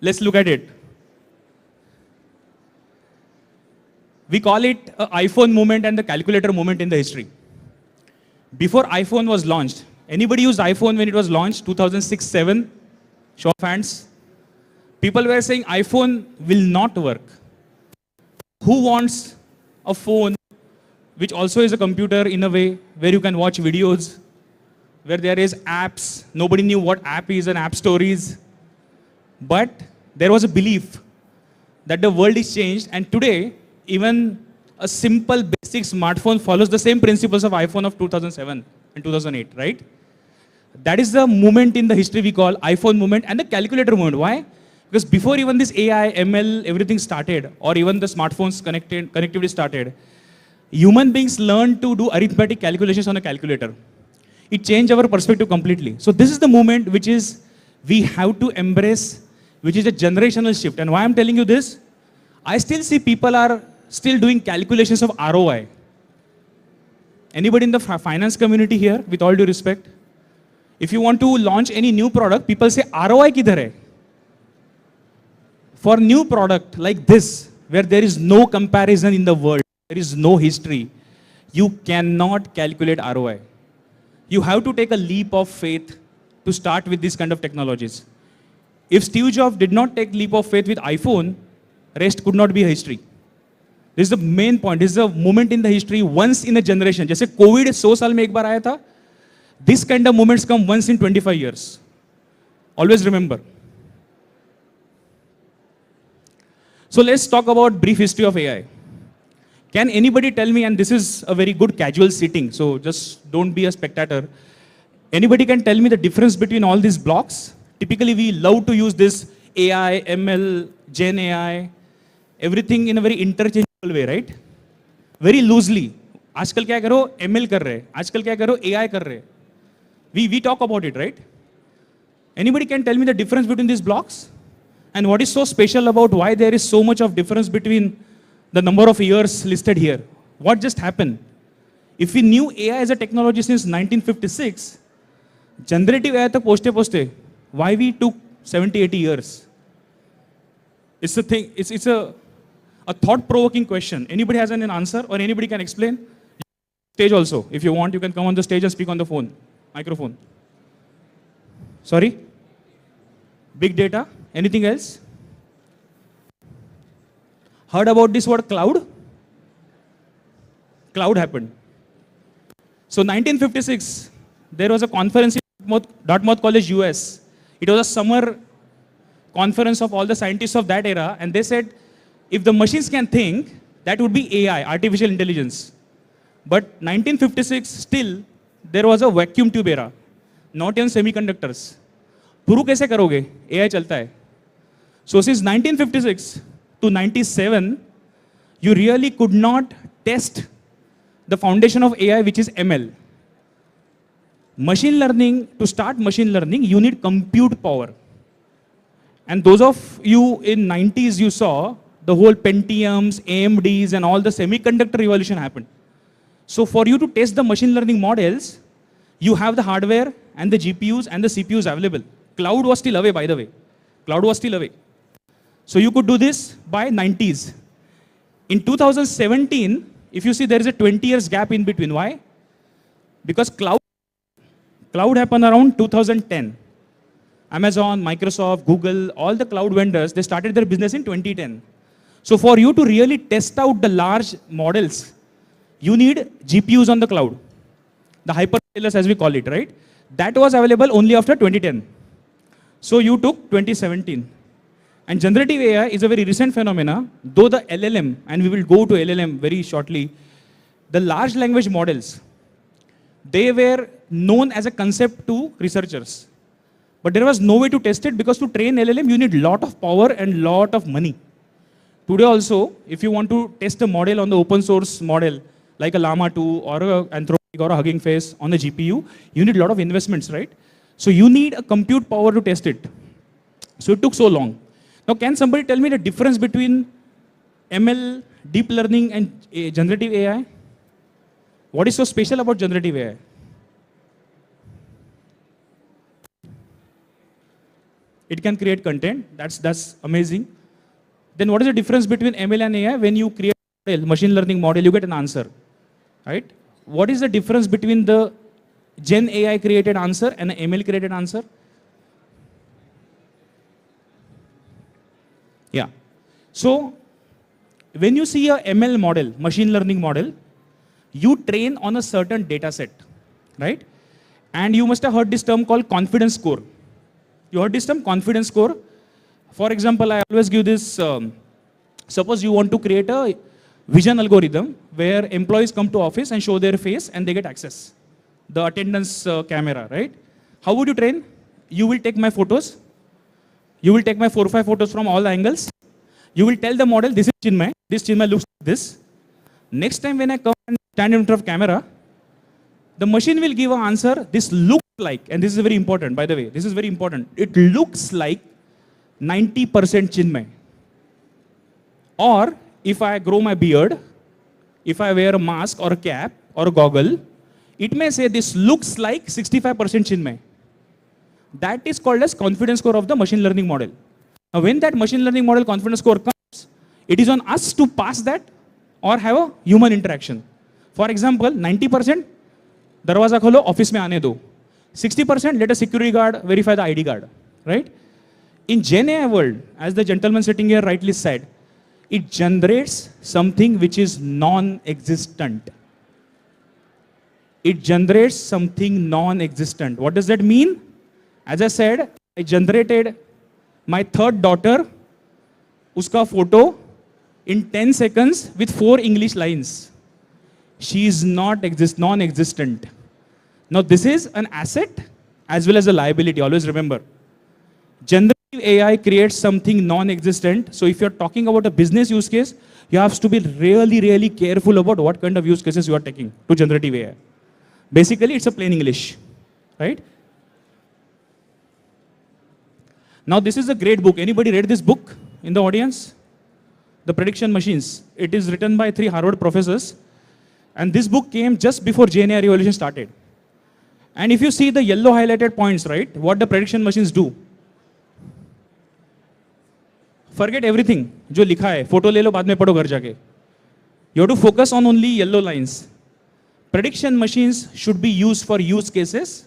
F: Let's look at it. We call it an iPhone moment and the calculator moment in the history. Before iPhone was launched, anybody used iPhone when it was launched, 2006-07? Show of hands. People were saying iPhone will not work. Who wants a phone which also is a computer in a way where you can watch videos, where there is apps? Nobody knew what app is and app stories. But there was a belief that the world is changed, and today, even a simple basic smartphone follows the same principles of iPhone of 2007 and 2008, right? That is the moment in the history we call iPhone moment and the calculator moment. Why? Because before even this AI, ML, everything started, or even the smartphones connectivity started, human beings learned to do arithmetic calculations on a calculator. It changed our perspective completely. So this is the moment which is we have to embrace, which is a generational shift. And why I'm telling you this? I still see people are still doing calculations of ROI. Anybody in the finance community here, with all due respect? If you want to launch any new product, people say ROI kidhar hai? For new product like this, where there is no comparison in the world, there is no history, you cannot calculate ROI. You have to take a leap of faith to start with these kind of technologies. If Steve Jobs did not take leap of faith with iPhone, rest could not be a history. This is the main point. This is a moment in the history, once in a generation. जैसे COVID 100 साल में एक बार आया था, this kind of moments come once in 25 years. Always remember. So let's talk about brief history of AI. Can anybody tell me, and this is a very good casual sitting, so just don't be a spectator. Anybody can tell me the difference between all these blocks? Typically we love to use this AI, ML, Gen AI, everything in a very interchangeable way, right? very loosely. आजकल क्या करो ML कर रहे हैं, आजकल क्या करो AI कर रहे हैं. We talk about it, right? Anybody can tell me the difference between these blocks? And what is so special about why there is so much of difference between the number of years listed here? What just happened? If we knew AI as a technology since 1956, generative AI tak poste, why we took 70, 80 years? It's a thing, it's a thought-provoking question. Anybody has an answer or anybody can explain? Stage also. If you want, you can come on the stage and speak on the phone, microphone. Sorry? Big data? Anything else? Heard about this word cloud? Cloud happened. So 1956, there was a conference in Dartmouth College, US. It was a summer conference of all the scientists of that era, and they said, if the machines can think, that would be AI, artificial intelligence. But 1956, still, there was a vacuum tube era, not in semiconductors. Puru kaise karoge? AI chalta hai. So since 1956 to 97, you really could not test the foundation of AI, which is ML. Machine learning, to start machine learning, you need compute power. And those of you in 90s, you saw the whole Pentiums, AMDs, and all the semiconductor revolution happened. So for you to test the machine learning models, you have the hardware and the GPUs and the CPUs available. Cloud was still away, by the way. Cloud was still away. So you could do this by 90s. In 2017, if you see, there is a 20 years gap in between. Why? Because cloud happened around 2010. Amazon, Microsoft, Google, all the cloud vendors, they started their business in 2010. So for you to really test out the large models, you need GPUs on the cloud. The hyperscalers, as we call it, right? That was available only after 2010. So you took 2017. And generative AI is a very recent phenomena, though the LLM, and we will go to LLM very shortly, the large language models, they were known as a concept to researchers. But there was no way to test it because to train LLM, you need lot of power and lot of money. Today also, if you want to test a model on the open source model, like a Llama 2 or a Anthropic or a Hugging Face on the GPU, you need a lot of investments, right? So you need a compute power to test it. So it took so long. Now, can somebody tell me the difference between ML, deep learning, and generative AI? What is so special about generative AI? It can create content. That's amazing. Then what is the difference between ML and AI? When you create a machine learning model, you get an answer, right? What is the difference between the Gen AI created answer and an ML created answer? Yeah. So when you see a ML model, machine learning model, you train on a certain data set, right? And you must have heard this term called confidence score. You heard this term, confidence score? For example, I always give this, suppose you want to create a vision algorithm where employees come to office and show their face and they get access. The attendance camera, right? How would you train? You will take my photos. You will take my 4 or 5 photos from all angles. You will tell the model, this is Chinmay. This Chinmay looks like this. Next time when I come and stand in front of camera, the machine will give an answer, this looks like, and this is very important, by the way, this is very important. It looks like 90% Chinmay. Or if I grow my beard, if I wear a mask or a cap or a goggle, it may say this looks like 65% Chinmay. That is called as confidence score of the machine learning model. Now when that machine learning model confidence score comes, it is on us to pass that or have a human interaction. For example, 90%, darwaza kholo, office mein aane do. 60%, let a security guard verify the ID card, right? In Gen AI world, as the gentleman sitting here rightly said, it generates something which is non-existent. It generates something non-existent. What does that mean? As I said, I generated my third daughter, uska photo, in 10 seconds with 4 English lines. She is not non-existent. Now this is an asset as well as a liability, always remember. Generative AI creates something non-existent. So if you're talking about a business use case, You have to be really, really careful about what kind of use cases you are taking to generative AI. Basically, it's a plain English, right? Now, this is a great book. Anybody read this book in the audience? The Prediction Machines. It is written by 3 Harvard professors. And this book came just before GenAI revolution started. And if you see the yellow highlighted points, right, what the prediction machines do. Forget everything. जो लिखा है, photo ले लो, बाद में पढ़ो घर जाके. You have to focus on only yellow lines. Prediction machines should be used for use cases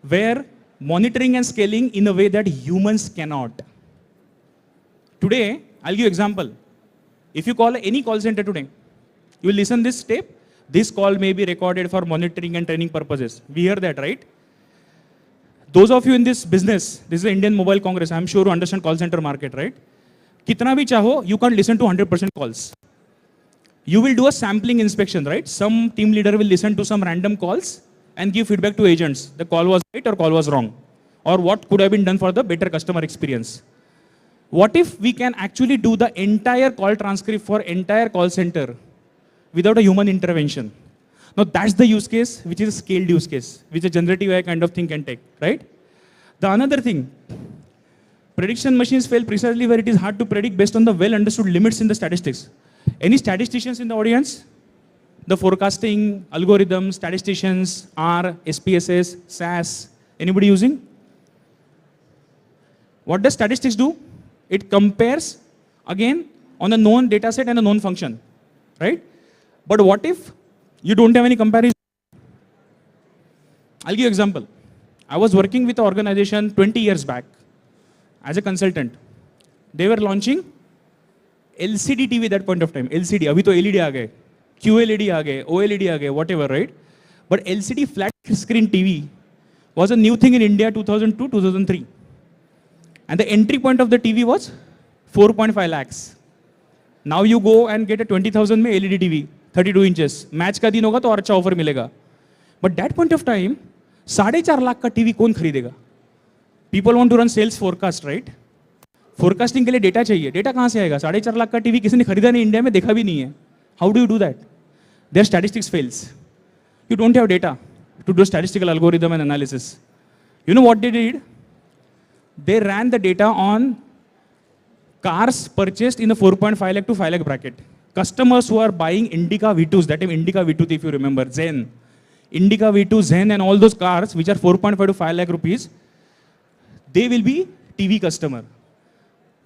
F: where monitoring and scaling in a way that humans cannot. Today, I'll give you example. If you call any call center today, you will listen this tape. This call may be recorded for monitoring and training purposes. We hear that, right? Those of you in this business, this is the Indian Mobile Congress, I'm sure you understand call center market, right? Kitna bhi chaho, you can't listen to 100% calls. You will do a sampling inspection, right? Some team leader will listen to some random calls and give feedback to agents. The call was right or call was wrong. Or what could have been done for the better customer experience. What if we can actually do the entire call transcript for entire call center without a human intervention? Now that's the use case, which is a scaled use case, which a generative AI kind of thing can take, right? The another thing, prediction machines fail precisely where it is hard to predict based on the well understood limits in the statistics. Any statisticians in the audience? The forecasting, algorithms, statisticians, R, SPSS, SAS, anybody using? What does statistics do? It compares, again, on a known data set and a known function, right? But what if you don't have any comparison? I'll give you an example. I was working with an organization 20 years back as a consultant. They were launching LCD TV at that point of time. LCD, abhi to LED aa gaye, QLED aa gaye, OLED aa gaye, whatever, right? But LCD flat screen TV was a new thing in India 2002, 2003. And the entry point of the TV was 4.5 lakhs. Now you go and get a 20,000 में LED TV, 32 inches. Match का दिन होगा तो और अच्छा offer मिलेगा. But that point of time, 4.5 lakh का TV कौन खरीदेगा? People want to run sales forecast, right? Forecasting के लिए डेटा चाहिए. डेटा कहाँ से आएगा? 4.5 लाख का TV किसी ने खरीदा नहीं इंडिया में, देखा भी नहीं है. How do you do that? Their statistics fails. You don't have data to do statistical algorithm and analysis. You know what they did? They ran the data on cars purchased in the 4.5 lakh to 5 lakh bracket. Customers who are buying Indica V2s, that time Indica V2 if you remember, Zen. Indica V2, Zen and all those cars which are 4.5 to 5 lakh rupees, they will be TV customer.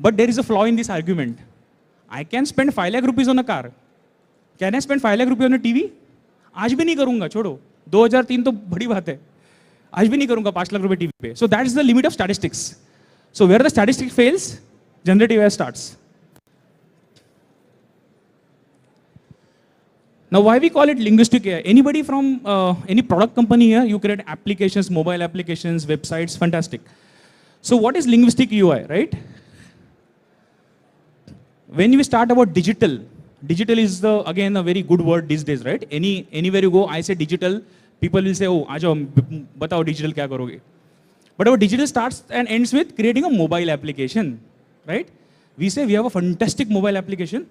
F: But there is a flaw in this argument. I can spend 5 lakh rupees on a car. Can I spend 5 lakh rupees on a TV? आज भी नहीं करूँगा, छोड़ो. 2003 तो बड़ी बात है. आज भी नहीं करूँगा 5 लाख रुपए टीवी पे. So that is the limit of statistics. So where the statistic fails, generative AI starts. Now why we call it linguistic AI? Anybody from any product company here? You create applications, mobile applications, websites, fantastic. So what is linguistic UI, right? When we start about digital, digital is the again a very good word these days, right? Anywhere you go, I say digital, people will say, oh, आजाओ बताओ digital क्या करोगे? But our digital starts and ends with creating a mobile application, right? We say we have a fantastic mobile application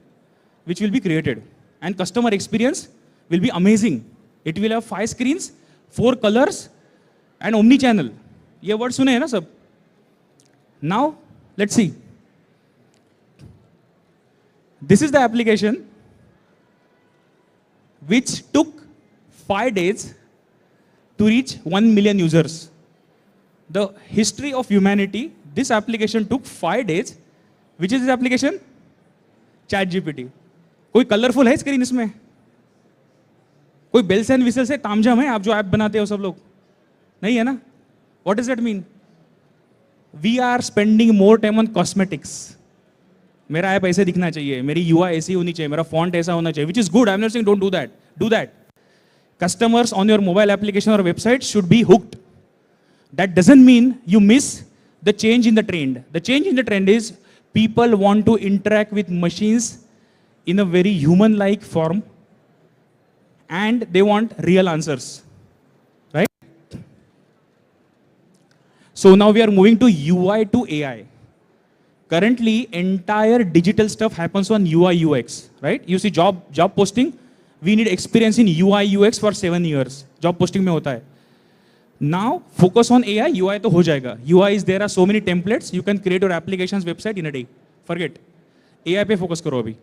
F: which will be created and customer experience will be amazing. It will have 5 screens, 4 colors and omni-channel. ये word सुने हैं ना सब? Now, let's see. This is the application which took 5 days to reach 1 million users. The history of humanity, this application took 5 days. Which is this application? ChatGPT. कोई colourful है screen इसमें? कोई bells and whistle से तामझाम है आप जो app बनाते हो सब लोग? नहीं है ना? What does that mean? We are spending more time on cosmetics. मेरा ऐप ऐसे दिखना चाहिए, मेरी UI ऐसी होनी चाहिए, मेरा font ऐसा होना चाहिए, which is good. I'm not saying don't do that. Do that. Customers on your mobile application or website should be hooked. That doesn't mean you miss the change in the trend. The change in the trend is people want to interact with machines in a very human-like form and they want real answers, right? So now we are moving to UI to AI. Currently, entire digital stuff happens on UI UX, right? You see job posting, we need experience in UI UX for 7 years. Job posting mein hota hai. Now, focus on AI, UI to ho jayega. UI is, there are so many templates, you can create your applications website in a day. Forget. AI pe focus karo abhi.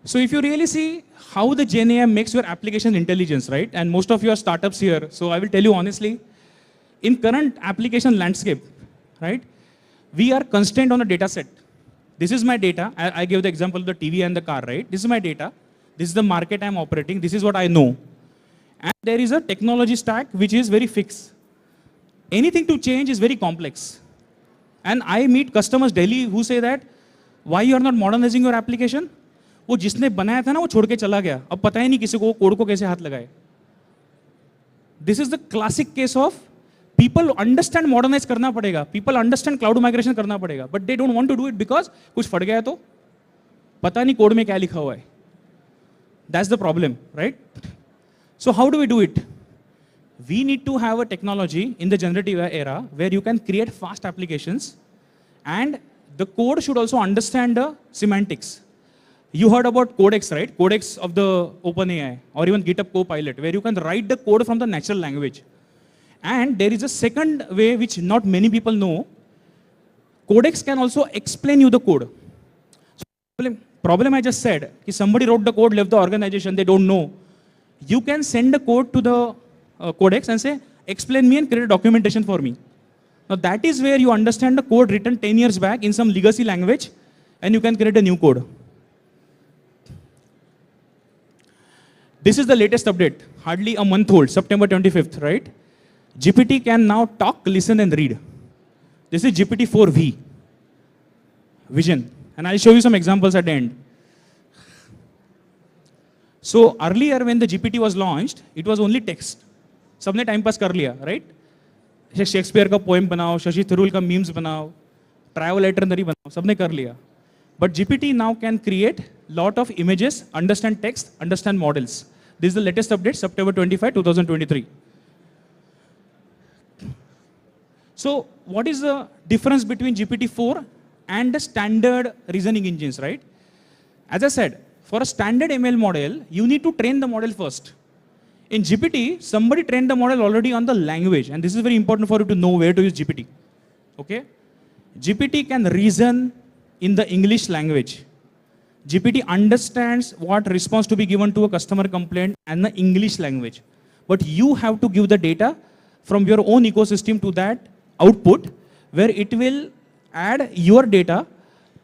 F: So if you really see how the Gen AI makes your application intelligence, right? And most of you are startups here, so I will tell you honestly, in current application landscape, right? We are constrained on a data set. This is my data. I gave the example of the TV and the car, right? This is my data. This is the market I'm operating. This is what I know. And there is a technology stack which is very fixed. Anything to change is very complex. And I meet customers daily who say that, why you are not modernizing your application? वो जिसने बनाया था ना वो छोड़ के चला गया. अब पता ही नहीं किसी को कोड को कैसे हाथ लगाए. This is the classic case of people understand modernize करना पड़ेगा. People understand cloud migration करना पड़ेगा. But they don't want to do it because कुछ फट गया तो पता नहीं कोड में क्या लिखा हुआ है. That's the problem, right? So how do we do it? We need to have a technology in the generative era where you can create fast applications and the code should also understand the semantics. You heard about Codex, right? Codex of the OpenAI or even GitHub Copilot where you can write the code from the natural language. And there is a second way which not many people know. Codex can also explain you the code. So problem I just said, if somebody wrote the code, left the organization, they don't know. You can send the code to the Codex and say, explain me and create a documentation for me. Now that is where you understand the code written 10 years back in some legacy language and you can create a new code. This is the latest update, hardly a month old, September 25th, right? GPT can now talk, listen and read. This is GPT-4V, vision. And I'll show you some examples at the end. So earlier when the GPT was launched, it was only text. सबने time pass कर लिया, right? Shakespeare का poem बनाओ, शशि थरूर का memes बनाओ, travel itinerary बनाओ, सबने कर लिया. But GPT now can create lot of images, understand text, understand models. This is the latest update, September 25, 2023. So what is the difference between GPT-4 and the standard reasoning engines, right? As I said, for a standard ML model, you need to train the model first. In GPT, somebody trained the model already on the language, and this is very important for you to know where to use GPT. Okay? GPT can reason in the English language. GPT understands what response to be given to a customer complaint and the English language. But you have to give the data from your own ecosystem to that output, where it will add your data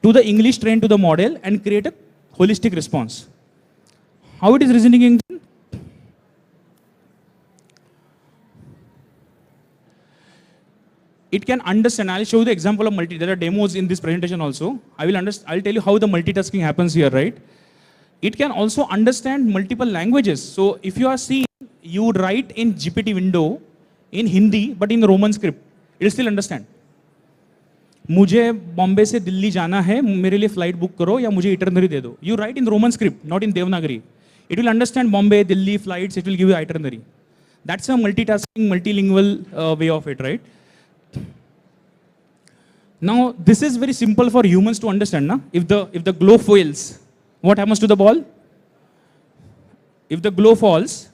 F: to the English trained to the model and create a holistic response. How it is reasoning engine? It can understand. I'll show you the example of there are demos in this presentation also. I'll tell you how the multitasking happens here, right? It can also understand multiple languages. So if you are seeing, you would write in GPT window in Hindi, but in Roman script, it will still understand. मुझे बॉम्बे से दिल्ली जाना है, मेरे लिए flight book करो या मुझे इटरनरी दे दो. You write in Roman script, not in Devanagari. It will understand Bombay, Delhi flights. It will give you itinerary. That's a multitasking, multilingual way of it, right? Now, this is very simple for humans to understand. Na? If the glow fails, what happens to the ball? If the glow falls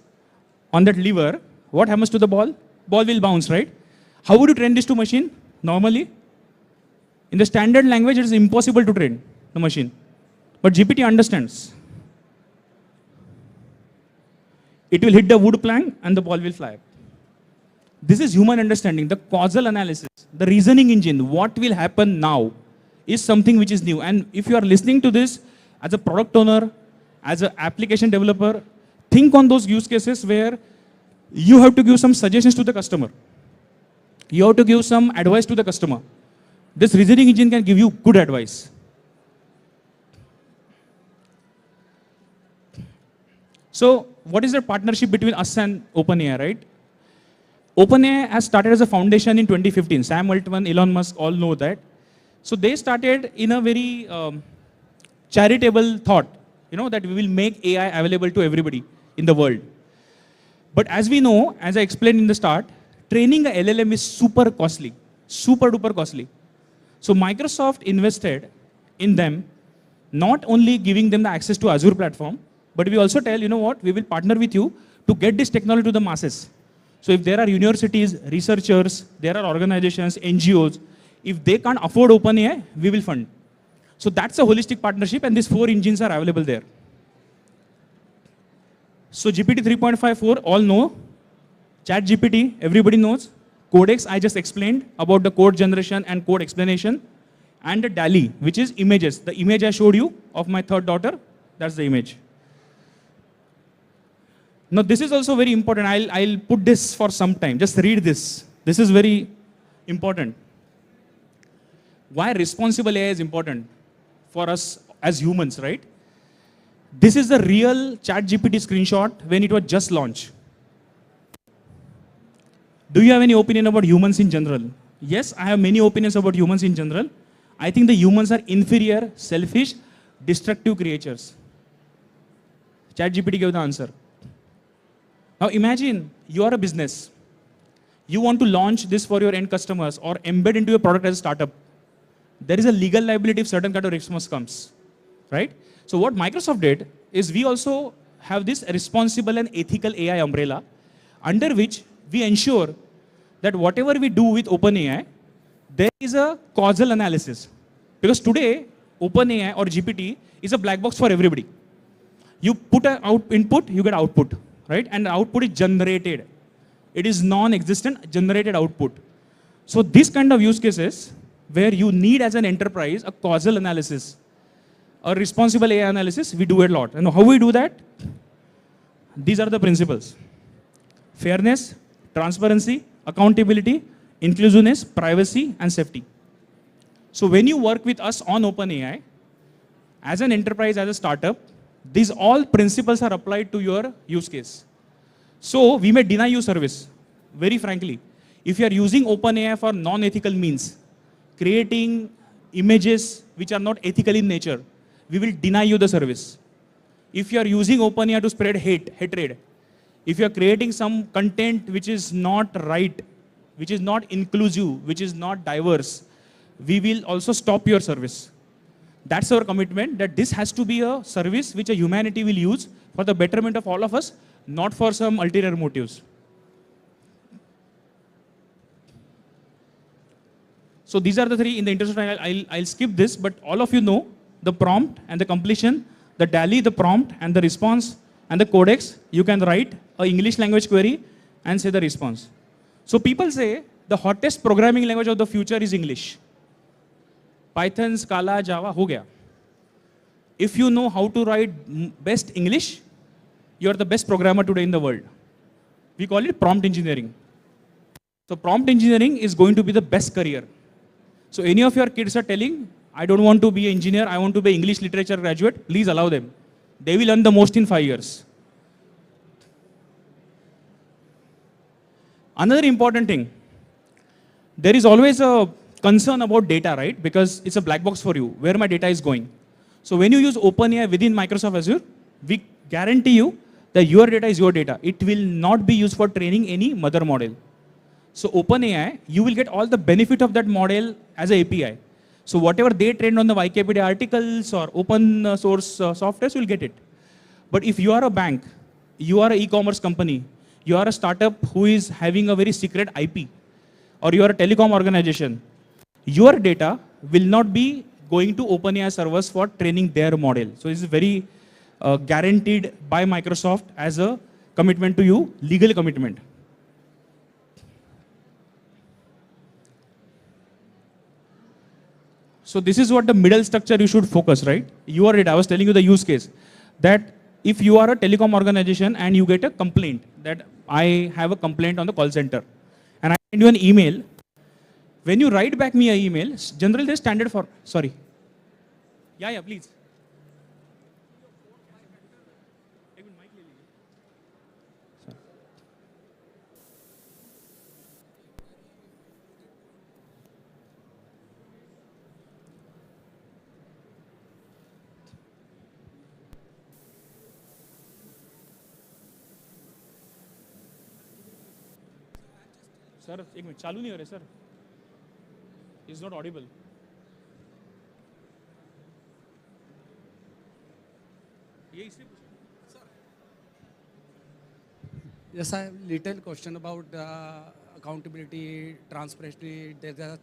F: on that lever, what happens to the ball? Ball will bounce, right? How would you train this to machine? Normally, in the standard language, it is impossible to train the machine. But GPT understands. It will hit the wood plank and the ball will fly. This is human understanding, the causal analysis, the reasoning engine, what will happen now is something which is new. And if you are listening to this as a product owner, as an application developer, think on those use cases where you have to give some suggestions to the customer. You have to give some advice to the customer. This reasoning engine can give you good advice. So what is the partnership between us and OpenAI, right? OpenAI has started as a foundation in 2015. Sam Altman, Elon Musk all know that. So they started in a very charitable thought, that we will make AI available to everybody in the world. But as we know, as I explained in the start, training a LLM is super costly. super duper costly. So Microsoft invested in them, not only giving them the access to Azure platform, but we also tell, you know what, we will partner with you to get this technology to the masses. So if there are universities, researchers, there are organizations, NGOs, if they can't afford OpenAI, we will fund. So that's a holistic partnership, and these 4 engines are available there. So GPT 3.54, all know. Chat GPT, everybody knows. Codex, I just explained about the code generation and code explanation. And the DALI, which is images. The image I showed you of my third daughter, that's the image. Now this is also very important. I'll put this for some time. Just read this. This is very important. Why responsible AI is important for us as humans, right? This is the real ChatGPT screenshot when it was just launched. Do you have any opinion about humans in general? Yes, I have many opinions about humans in general. I think the humans are inferior, selfish, destructive creatures. ChatGPT gave the answer. Now imagine you are a business. You want to launch this for your end customers or embed into your product as a startup. There is a legal liability if certain kind of response comes, right? So what Microsoft did is we also have this responsible and ethical AI umbrella under which we ensure that whatever we do with OpenAI, there is a causal analysis. Because today, OpenAI or GPT is a black box for everybody. You put an input, you get output, right? And the output is generated. It is non-existent generated output. So this kind of use cases where you need as an enterprise a causal analysis, a responsible AI analysis, we do it a lot. And how we do that? These are the principles. Fairness, transparency, accountability, inclusiveness, privacy, and safety. So when you work with us on OpenAI, as an enterprise, as a startup, these all principles are applied to your use case. So we may deny you service, very frankly. If you are using OpenAI for non-ethical means, creating images which are not ethical in nature, we will deny you the service. If you are using OpenAI to spread hatred, if you are creating some content which is not right, which is not inclusive, which is not diverse, we will also stop your service. That's our commitment, that this has to be a service which a humanity will use for the betterment of all of us, not for some ulterior motives. So these are the 3 in the interest of I'll skip this, but all of you know the prompt and the completion, the DALI, the prompt and the response and the codex. You can write an English language query and say the response. So people say the hottest programming language of the future is English. Python, Scala, Java, ho gaya. If you know how to write best English, you are the best programmer today in the world. We call it prompt engineering. So prompt engineering is going to be the best career. So any of your kids are telling, I don't want to be an engineer, I want to be an English literature graduate, please allow them. They will earn the most in 5 years. Another important thing, there is always a concern about data, right? Because it's a black box for you, where my data is going. So when you use OpenAI within Microsoft Azure, we guarantee you that your data is your data. It will not be used for training any mother model. So OpenAI, you will get all the benefit of that model as an API. So whatever they trained on the Wikipedia articles or open source software, you will get it. But if you are a bank, you are an e-commerce company, you are a startup who is having a very secret IP, or you are a telecom organization, your data will not be going to OpenAI servers for training their model. So this is very guaranteed by Microsoft as a commitment to you, legal commitment. So this is what the middle structure you should focus, right? You are it. I was telling you the use case. That if you are a telecom organization and you get a complaint that I have a complaint on the call center and I send you an email, when you write back me an email, generally there's standard for, sorry. Yeah, please. Sir एक minute चालू नहीं हो रहे sir He's not audible.
G: Yes, I have little question about accountability, transparency. There's a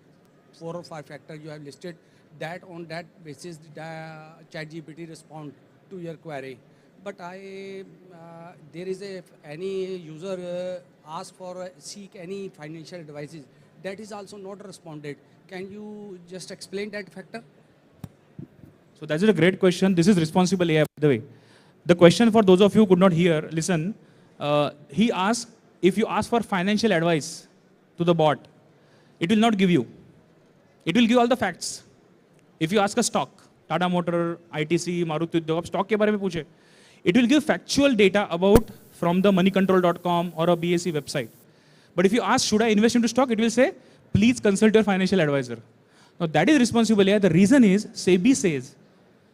G: 4 or 5 factors you have listed. That on that basis, the ChatGPT respond to your query. But there is any user ask for seek any financial advices, that is also not responded. Can you just explain that factor?
F: So that's a great question. This is responsible AI, by the way. The question for those of you who could not hear, listen. He asked, if you ask for financial advice to the bot, it will not give you. It will give all the facts. If you ask a stock, Tata Motor, ITC, Maruti Udyog, stock के बारे में पूछे, it will give factual data about from the moneycontrol.com or a BSE website. But if you ask, should I invest into stock, it will say, please consult your financial advisor. Now that is responsible AI. The reason is, SEBI says,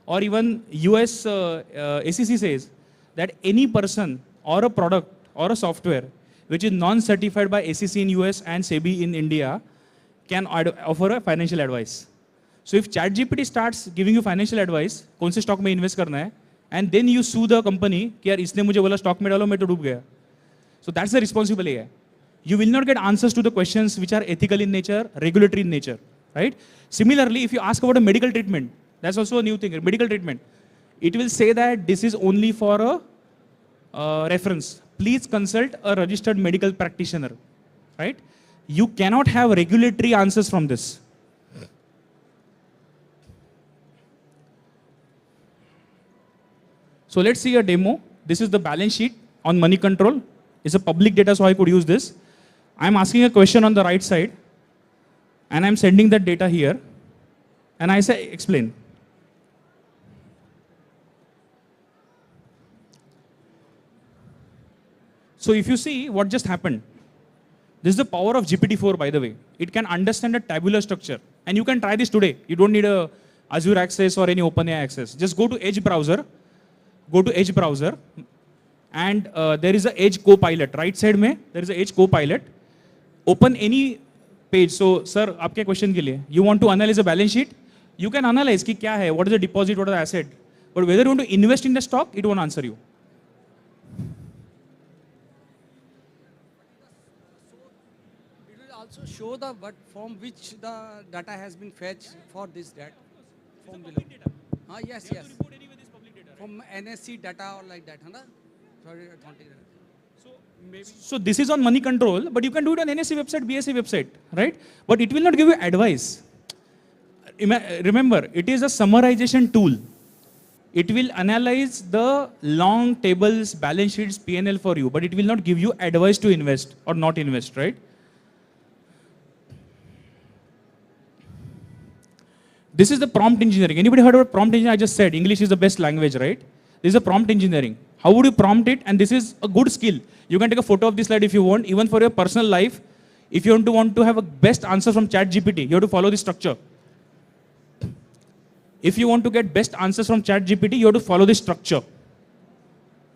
F: or even US SEC says, that any person or a product or a software which is non-certified by SEC in US and SEBI in India can offer a financial advice. So if ChatGPT starts giving you financial advice, कौन से stock में invest करना है, and then you sue the company कि यार इसने मुझे बोला stock में डालो मैं तो डूब गया. So that's the responsible AI. You will not get answers to the questions which are ethical in nature, regulatory in nature, right? Similarly, if you ask about a medical treatment, that's also a new thing, medical treatment. It will say that this is only for a reference. Please consult a registered medical practitioner, right? You cannot have regulatory answers from this. So let's see a demo. This is the balance sheet on money control. It's a public data, so I could use this. I'm asking a question on the right side, and I'm sending that data here, and I say, explain. So if you see what just happened, this is the power of GPT-4, by the way. It can understand a tabular structure, and you can try this today. You don't need a Azure access or any OpenAI access. Just go to Edge browser, and there is a Edge Copilot. Right side mein, there is a Edge Copilot. Open any page. So, sir, आपके question के लिए, you want to analyze a balance sheet? You can analyze कि क्या है, what is the deposit, what is the asset. But whether you want to invest in the stock, it won't answer you.
G: It will also show the what from which the data has been fetched for this data. From below. Yes, yes. From NSC data or like that, huh? Sorry,
F: So this is on money control, but you can do it on NSE website, BSE website, right? But it will not give you advice. Remember, it is a summarization tool. It will analyze the long tables, balance sheets, P&L for you, but it will not give you advice to invest or not invest, right? This is the prompt engineering. Anybody heard about prompt engineering? I just said English is the best language, right? This is a prompt engineering. How would you prompt it? And this is a good skill. You can take a photo of this slide if you want, even for your personal life. If you want to have a best answer from ChatGPT, you have to follow this structure. If you want to get best answers from ChatGPT, you have to follow this structure.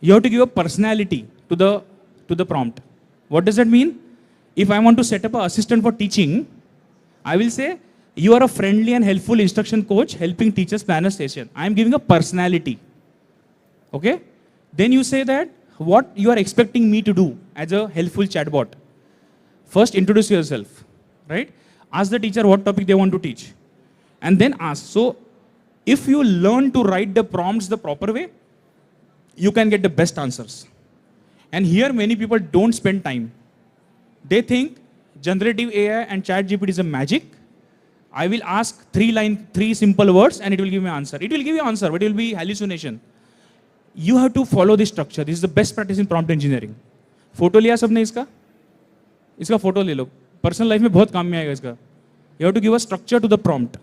F: You have to give a personality to the prompt. What does that mean? If I want to set up an assistant for teaching, I will say, you are a friendly and helpful instruction coach helping teachers plan a session. I am giving a personality. Okay? Then you say that what you are expecting me to do as a helpful chatbot. First, introduce yourself, right? Ask the teacher what topic they want to teach. And then ask. So, if you learn to write the prompts the proper way, you can get the best answers. And here, many people don't spend time. They think generative AI and ChatGPT is a magic. I will ask three simple words and it will give me an answer. It will give you an answer, but it will be hallucination. You have to follow this structure. This is the best practice in prompt engineering. Photo लिया सबने इसका photo ले लो. Personal life में बहुत काम में आएगा इसका. You have to give a structure to the prompt.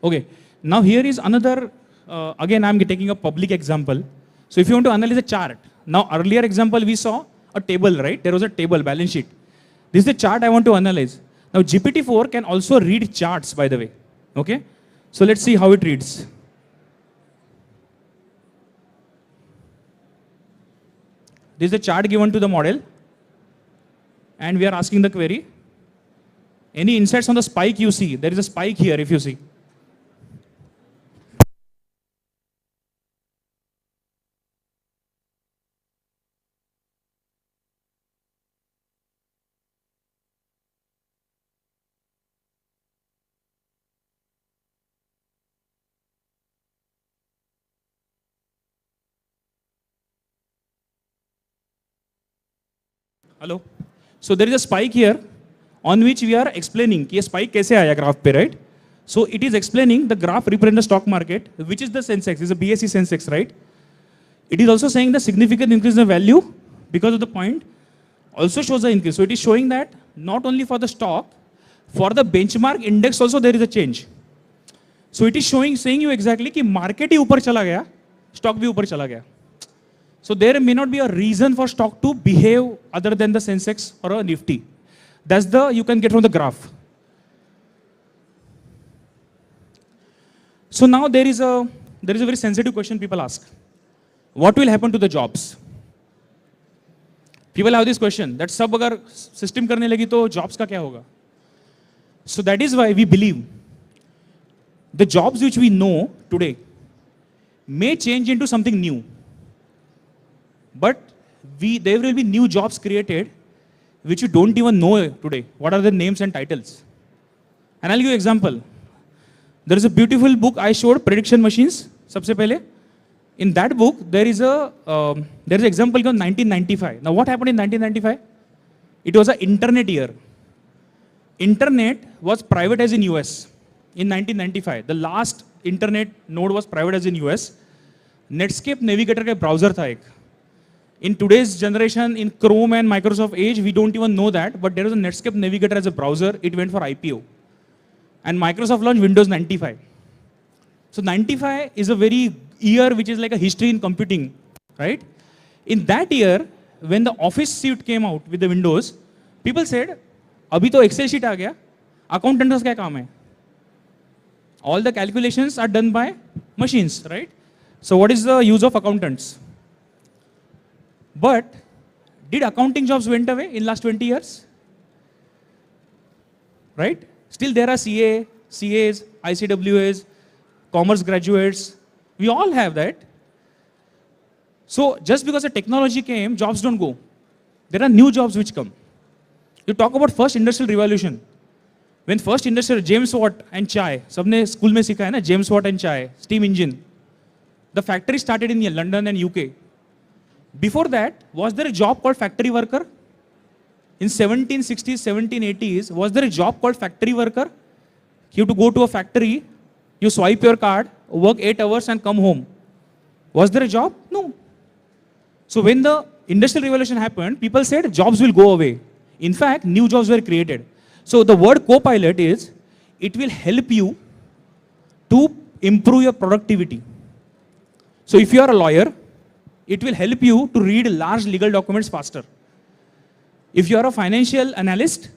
F: Okay, now here is another, again I'm taking a public example. So if you want to analyze a chart, now earlier example we saw a table, right? There was a table, balance sheet. This is the chart I want to analyze. Now GPT-4 can also read charts, by the way. Okay? So let's see how it reads. This is the chart given to the model. And we are asking the query. Any insights on the spike you see? There is a spike here if you see. Hello? So there is a spike here on which we are explaining कि ये spike कैसे आया graph पे, right? So it is explaining the graph represents the stock market, which is the Sensex, is a BSE Sensex, right? It is also saying the significant increase in the value because of the point also shows the increase. So it is showing that not only for the stock, for the benchmark index also there is a change. So it is saying you exactly कि market ही ऊपर चला गया, stock भी ऊपर चला गया. So there may not be a reason for stock to behave other than the Sensex or a Nifty. That's the you can get from the graph. So now there is a very sensitive question people ask. What will happen to the jobs? People have this question that सब अगर system करने लगी तो jobs का क्या होगा? So that is why we believe the jobs which we know today may change into something new. But there will be new jobs created which you don't even know today. What are the names and titles? And I'll give you an example. There is a beautiful book I showed, Prediction Machines. सबसे पहले. In that book, there is an example given 1995. Now what happened in 1995? It was an internet year. Internet was privatized in US in 1995. The last internet node was privatized in US. Netscape Navigator का browser था एक. In today's generation, in Chrome and Microsoft age, we don't even know that, but there was a Netscape Navigator as a browser. It went for IPO. And Microsoft launched Windows 95. So 95 is a very year which is like a history in computing, right? In that year, when the Office suite came out with the Windows, people said, "Abhi to Excel sheet aa gaya, accountants ka kaam hai?" All the calculations are done by machines, right? So what is the use of accountants? But did accounting jobs went away in last 20 years? Right? Still there are CAs, ICWAs, commerce graduates. We all have that. So just because the technology came, jobs don't go. There are new jobs which come. You talk about first industrial revolution. When first industrial, James Watt and chai, सबने school में सीखा है ना, James Watt and chai, steam engine. The factory started in London and UK. Before that, was there a job called factory worker? In 1760s, 1780s, was there a job called factory worker? You have to go to a factory, you swipe your card, work 8 hours and come home. Was there a job? No. So when the industrial revolution happened, people said jobs will go away. In fact, new jobs were created. So the word co-pilot is, it will help you to improve your productivity. So if you are a lawyer, it will help you to read large legal documents faster. If you are a financial analyst,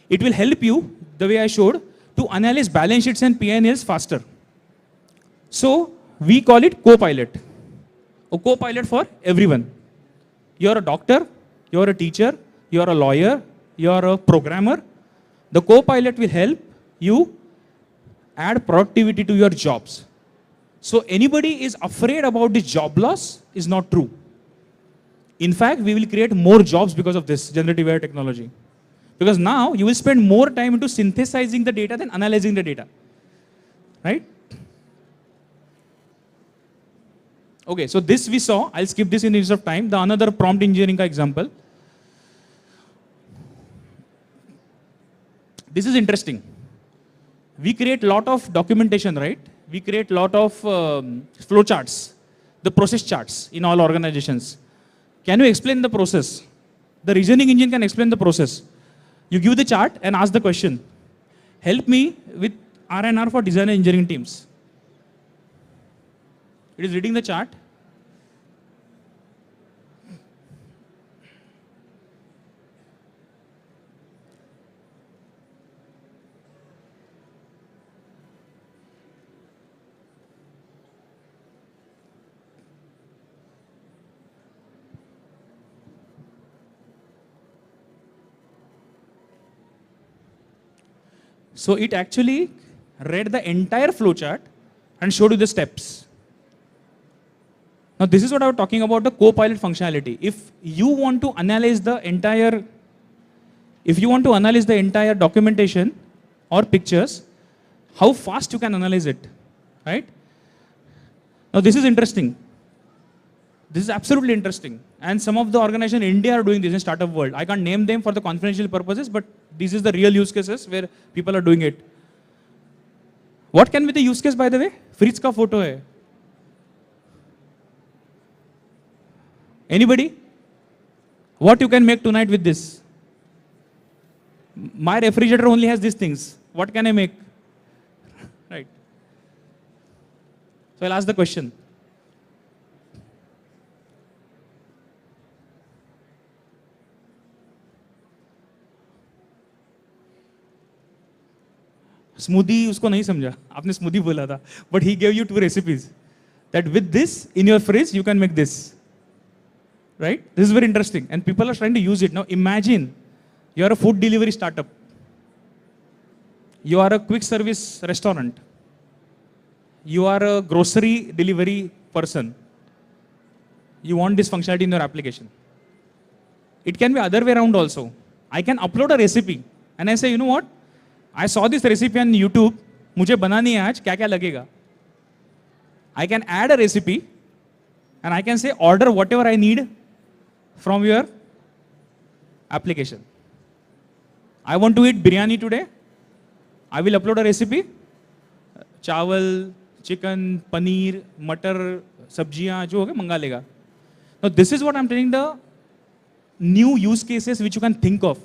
F: it will help you, the way I showed, to analyze balance sheets and P&Ls faster. So we call it co-pilot. A co-pilot for everyone. You are a doctor, you are a teacher, you are a lawyer, you are a programmer. The co-pilot will help you add productivity to your jobs. So anybody is afraid about this job loss is not true. In fact, we will create more jobs because of this generative AI technology. Because now you will spend more time into synthesizing the data than analyzing the data. Right? Okay, so this we saw. I'll skip this in the interest of time. The another prompt engineering ka example. This is interesting. We create a lot of documentation, right? We create a lot of flow charts, the process charts in all organizations. Can you explain the process? The reasoning engine can explain the process. You give the chart and ask the question. Help me with R&R for design and engineering teams. It is reading the chart. So it actually read the entire flowchart and showed you the steps. Now this is what I was talking about, the co-pilot functionality. If you want to analyze the entire documentation or pictures, how fast you can analyze it, right? Now this is interesting. This is absolutely interesting. And some of the organizations in India are doing this in startup world. I can't name them for the confidential purposes, but this is the real use cases where people are doing it. What can be the use case, by the way? Fridge ka photo hai. Anybody? What you can make tonight with this? My refrigerator only has these things. What can I make? Right. So I'll ask the question. Smoothie उसको नहीं समझा. आपने smoothie बोला था. But he gave you 2 recipes. That with this in your fridge you can make this. Right? This is very interesting. And people are trying to use it. Now imagine you are a food delivery startup. You are a quick service restaurant. You are a grocery delivery person. You want this functionality in your application. It can be other way around also. I can upload a recipe and I say, you know what? I saw this recipe on YouTube. मुझे बनानी है आज, क्या क्या लगेगा? I can add a recipe and I can say order whatever I need from your application. I want to eat biryani today. I will upload a recipe. Chawal, chicken, paneer, matar, sabjiyan, जो होगा मंगा लेगा. Now this is what I'm telling, the new use cases which you can think of.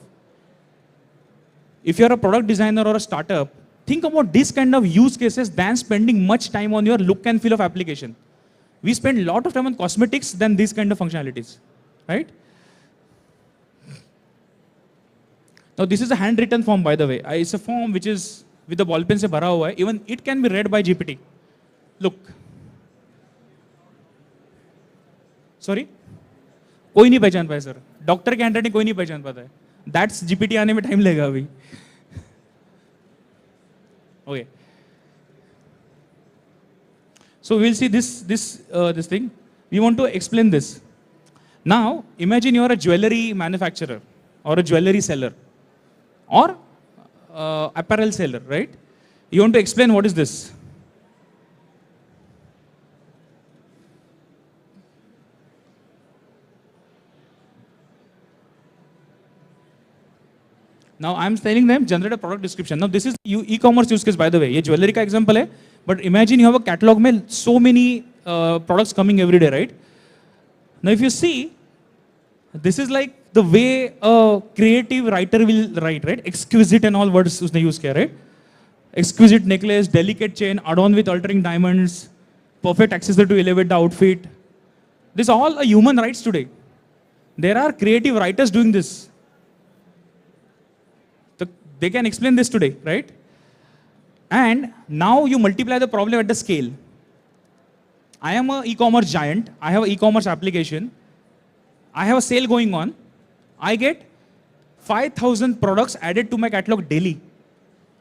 F: If you're a product designer or a startup, think about this kind of use cases than spending much time on your look and feel of application. We spend a lot of time on cosmetics than these kind of functionalities, right? Now this is a handwritten form, by the way. It's a form which is with the ball pen se bhara hua hai. Even it can be read by GPT. Look. Sorry? कोई नहीं पहचान पाया sir. Doctor के handwriting कोई नहीं पहचान पाता है. That's GPT आने में टाइम लगेगा अभी. Okay. So we'll see this thing. We want to explain this. Now imagine you are a jewelry manufacturer or a jewelry seller or apparel seller, right? You want to explain what is this. Now I'm telling them generate a product description. Now this is e-commerce use case, by the way. ये jewelry का example है. But imagine you have a catalog में so many products coming every day, right? Now if you see, this is like the way a creative writer will write, right? Exquisite and all words उसने use किया, right? Exquisite necklace, delicate chain, adorned with altering diamonds, perfect accessory to elevate the outfit. This all a human writes today. There are creative writers doing this. They can explain this today, right? And now you multiply the problem at the scale. I am an e-commerce giant. I have an e-commerce application. I have a sale going on. I get 5,000 products added to my catalog daily.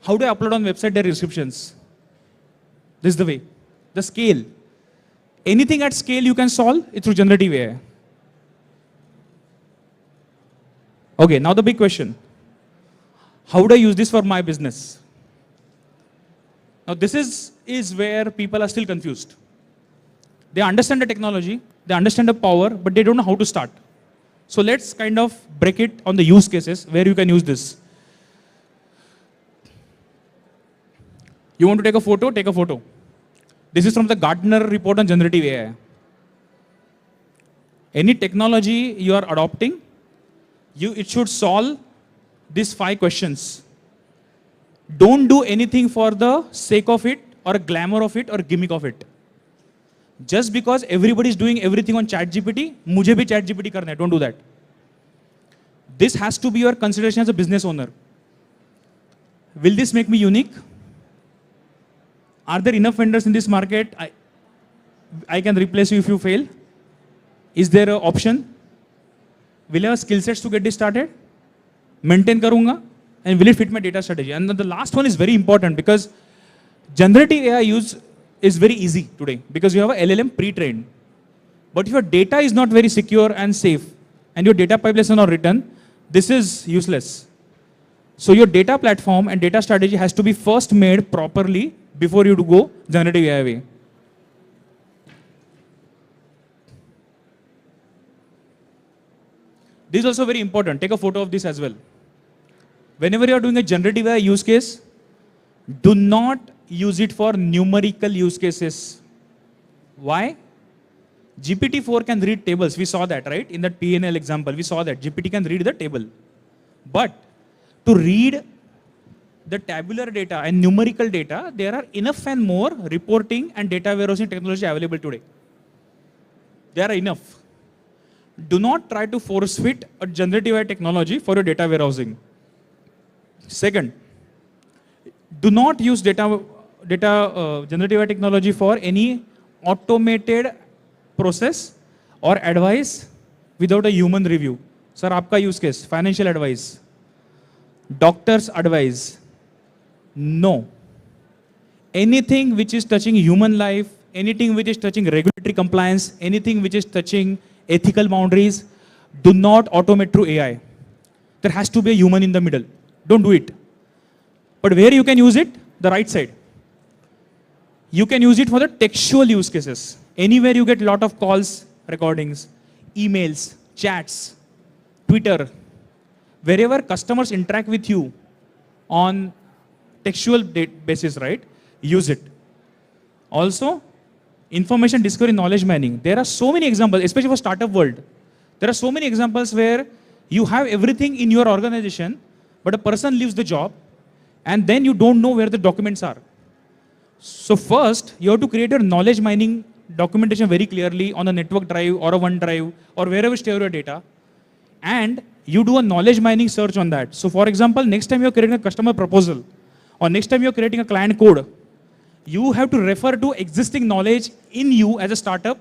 F: How do I upload on website their descriptions? This is the way. The scale. Anything at scale you can solve it through generative AI. Okay, now the big question. How do I use this for my business? Now this is where people are still confused. They understand the technology, they understand the power, but they don't know how to start. So let's kind of break it on the use cases where you can use this. You want to take a photo? Take a photo. This is from the Gartner report on generative AI. Any technology you are adopting, it should solve these 5 questions. Don't do anything for the sake of it or glamour of it or gimmick of it. Just because everybody is doing everything on ChatGPT, मुझे भी ChatGPT करना है. Don't do that. This has to be your consideration as a business owner. Will this make me unique? Are there enough vendors in this market? I can replace you if you fail. Is there an option? Will I have skill sets to get this started? Maintain करूँगा and will it fit my data strategy? And then the last one is very important because generative AI use is very easy today because you have a LLM pre-trained. But if your data is not very secure and safe and your data pipelines are not written, this is useless. So your data platform and data strategy has to be first made properly before you go generative AI way. This is also very important. Take a photo of this as well. Whenever you are doing a generative AI use case, do not use it for numerical use cases. Why? GPT-4 can read tables. We saw that, right? In that P&L example, we saw that GPT can read the table. But to read the tabular data and numerical data, there are enough and more reporting and data warehousing technology available today. There are enough. Do not try to force fit a generative AI technology for your data warehousing. Second, do not use generative AI technology for any automated process or advice without a human review. Sir, आपका use case, financial advice, doctor's advice. No. Anything which is touching human life, anything which is touching regulatory compliance, anything which is touching ethical boundaries, do not automate through AI. There has to be a human in the middle. Don't do it. But where you can use it? The right side. You can use it for the textual use cases. Anywhere you get a lot of calls, recordings, emails, chats, Twitter, wherever customers interact with you on textual basis, right? Use it. Also, information discovery, knowledge mining. There are so many examples, especially for startup world. There are so many examples where you have everything in your organization, but a person leaves the job, and then you don't know where the documents are. So first, you have to create your knowledge mining documentation very clearly on a network drive or a OneDrive or wherever you store your data. And you do a knowledge mining search on that. So for example, next time you're creating a customer proposal or next time you're creating a client code, you have to refer to existing knowledge in you as a startup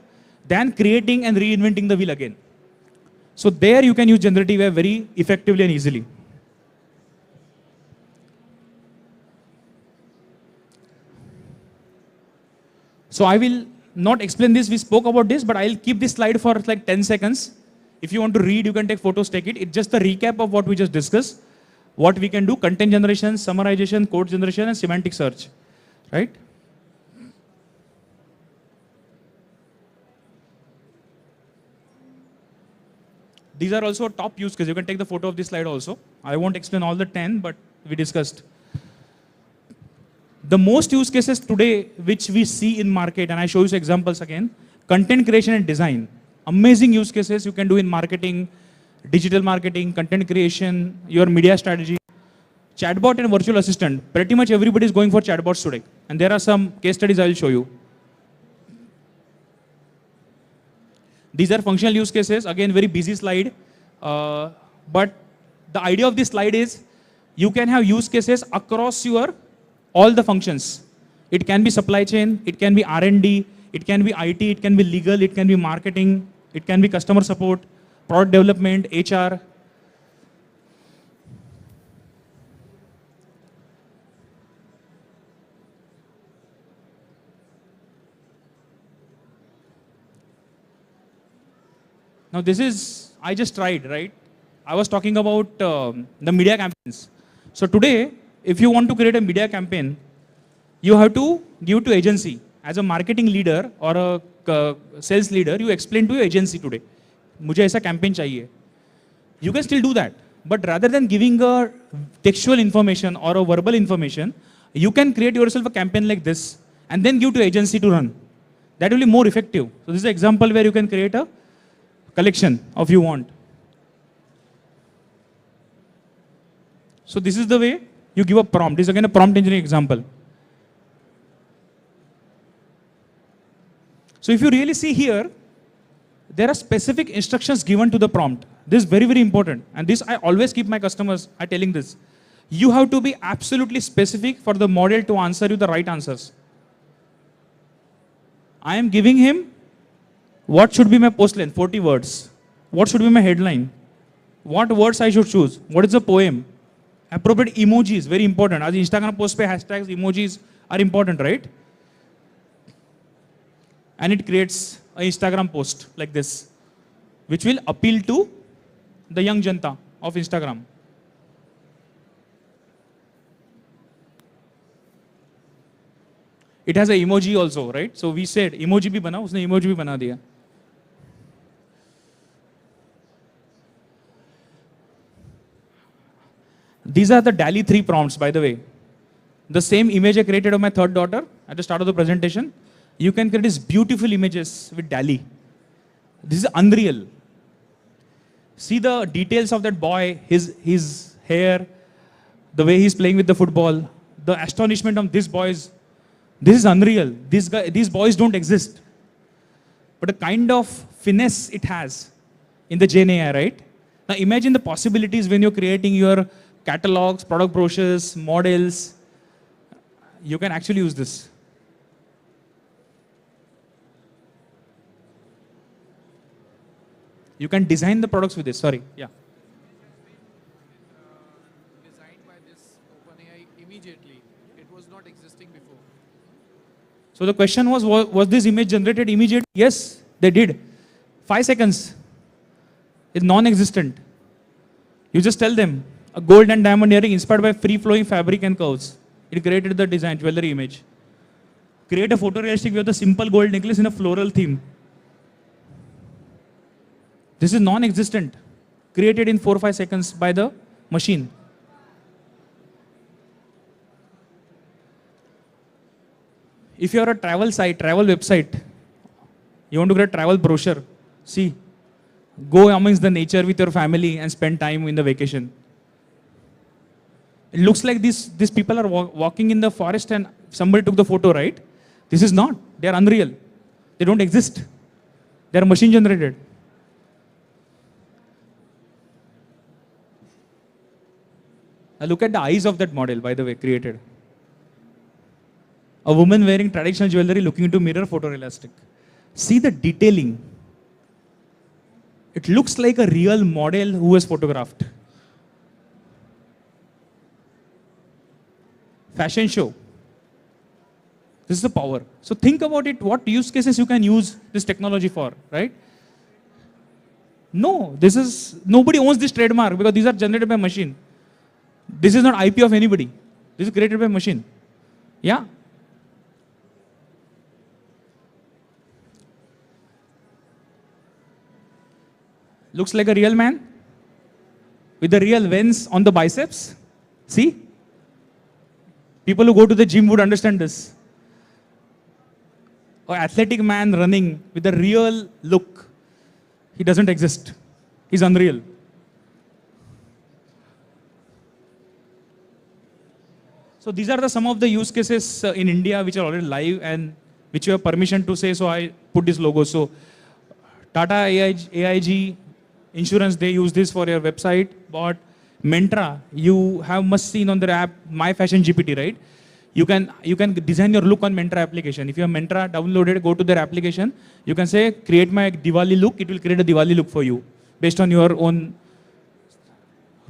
F: than creating and reinventing the wheel again. So there you can use generative AI very effectively and easily. So I will not explain this, we spoke about this, but I'll keep this slide for like 10 seconds. If you want to read, you can take photos, take it. It's just a recap of what we just discussed. What we can do, content generation, summarization, code generation, and semantic search, right? These are also top use cases. You can take the photo of this slide also. I won't explain all the 10, but we discussed. The most use cases today which we see in market, and I show you some examples again, content creation and design. Amazing use cases you can do in marketing, digital marketing, content creation, your media strategy. Chatbot and virtual assistant. Pretty much everybody is going for chatbots today. And there are some case studies I will show you. These are functional use cases. Again, very busy slide. But the idea of this slide is you can have use cases across your all the functions. It can be supply chain, it can be R&D, it can be IT, it can be legal, it can be marketing, it can be customer support, product development, HR. Now this is, I just tried, right? I was talking about the media campaigns. So today, if you want to create a media campaign, you have to give to agency. As a marketing leader or a sales leader, you explain to your agency today, मुझे ऐसा campaign चाहिए. You can still do that. But rather than giving a textual information or a verbal information, you can create yourself a campaign like this and then give to agency to run. That will be more effective. So this is an example where you can create a collection of you want. So this is the way you give a prompt. This is again a prompt engineering example. So if you really see here, there are specific instructions given to the prompt. This is very, very important. And this I always keep my customers telling this. You have to be absolutely specific for the model to answer you the right answers. I am giving him what should be my post length, 40 words. What should be my headline? What words I should choose? What is the poem? Appropriate emojis, very important. As Instagram post pe hashtags, emojis are important, right? And it creates an Instagram post like this, which will appeal to the young janta of Instagram. It has an emoji also, right? So we said emoji bhi bana, usne emoji bhi bana diya. These are the DALI 3 prompts, by the way. The same image I created of my third daughter at the start of the presentation. You can create these beautiful images with DALI. This is unreal. See the details of that boy, his hair, the way he's playing with the football, the astonishment of these boys. This is unreal. These boys don't exist. But the kind of finesse it has in the Gen AI, right? Now imagine the possibilities when you're creating your catalogs, product brochures, models. You can actually use this. You can design the products with this. Sorry. Yeah.
H: Designed by this OpenAI immediately. It was not existing before.
F: So the question was this image generated immediately? Yes, they did. 5 seconds. It's non-existent. You just tell them, a gold and diamond earring inspired by free-flowing fabric and curves. It created the design, jewelry image. Create a photorealistic view of the simple gold necklace in a floral theme. This is non-existent. Created in 4 or 5 seconds by the machine. If you are a travel site, travel website, you want to create a travel brochure, see, go amongst the nature with your family and spend time in the vacation. It looks like these people are walking in the forest and somebody took the photo, right? This is not. They are unreal. They don't exist. They are machine generated. Now look at the eyes of that model, by the way, created. A woman wearing traditional jewelry looking into mirror, photorealistic. See the detailing. It looks like a real model who was photographed. Fashion show. This is the power. So think about it, what use cases you can use this technology for, right? No, nobody owns this trademark because these are generated by machine. This is not IP of anybody. This is created by machine. Yeah. Looks like a real man with the real veins on the biceps. See? People who go to the gym would understand this. An athletic man running with a real look. He doesn't exist. He's unreal. So these are some of the use cases in India which are already live and which you have permission to say, so I put this logo. So Tata AIG Insurance, they use this for your website. But Mentra, you have must seen on their app, My Fashion GPT, right? You can design your look on Mentra application. If you have Mentra downloaded, go to their application. You can say, create my Diwali look. It will create a Diwali look for you based on your own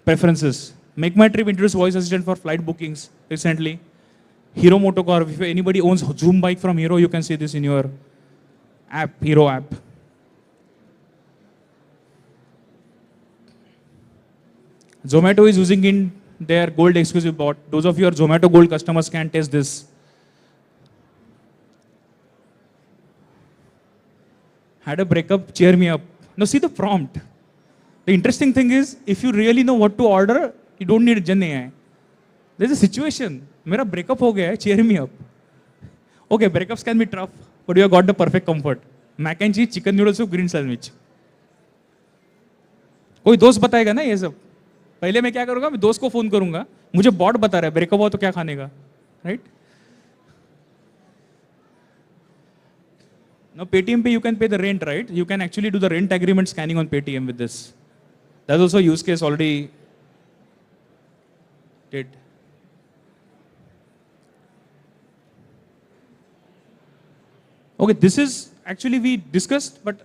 F: preferences. Make My Trip introduced voice assistant for flight bookings recently. Hero Motocar, if anybody owns Zoom bike from Hero, you can see this in your app, Hero app. Zomato is using in their gold exclusive bot. Those of you who are Zomato gold customers can test this. Had a breakup, cheer me up. Now see the prompt. The interesting thing is, if you really know what to order, you don't need Gen AI. There's a situation. Mera breakup ho gaya hai, cheer me up. Okay, breakups can be tough, but you have got the perfect comfort. Mac and cheese, chicken noodles soup, green sandwich. कोई दोस्त बताएगा ना ये सब. पहले मैं क्या करूंगा, मैं दोस्त को फोन करूंगा, मुझे बॉट बता रहा है ब्रेकअप हुआ तो क्या खाने का, right? Now Paytm Pay, you can pay the rent, right? You can actually do the rent agreement scanning on Paytm with this. That's also a use case already did. Okay, this is actually we discussed, but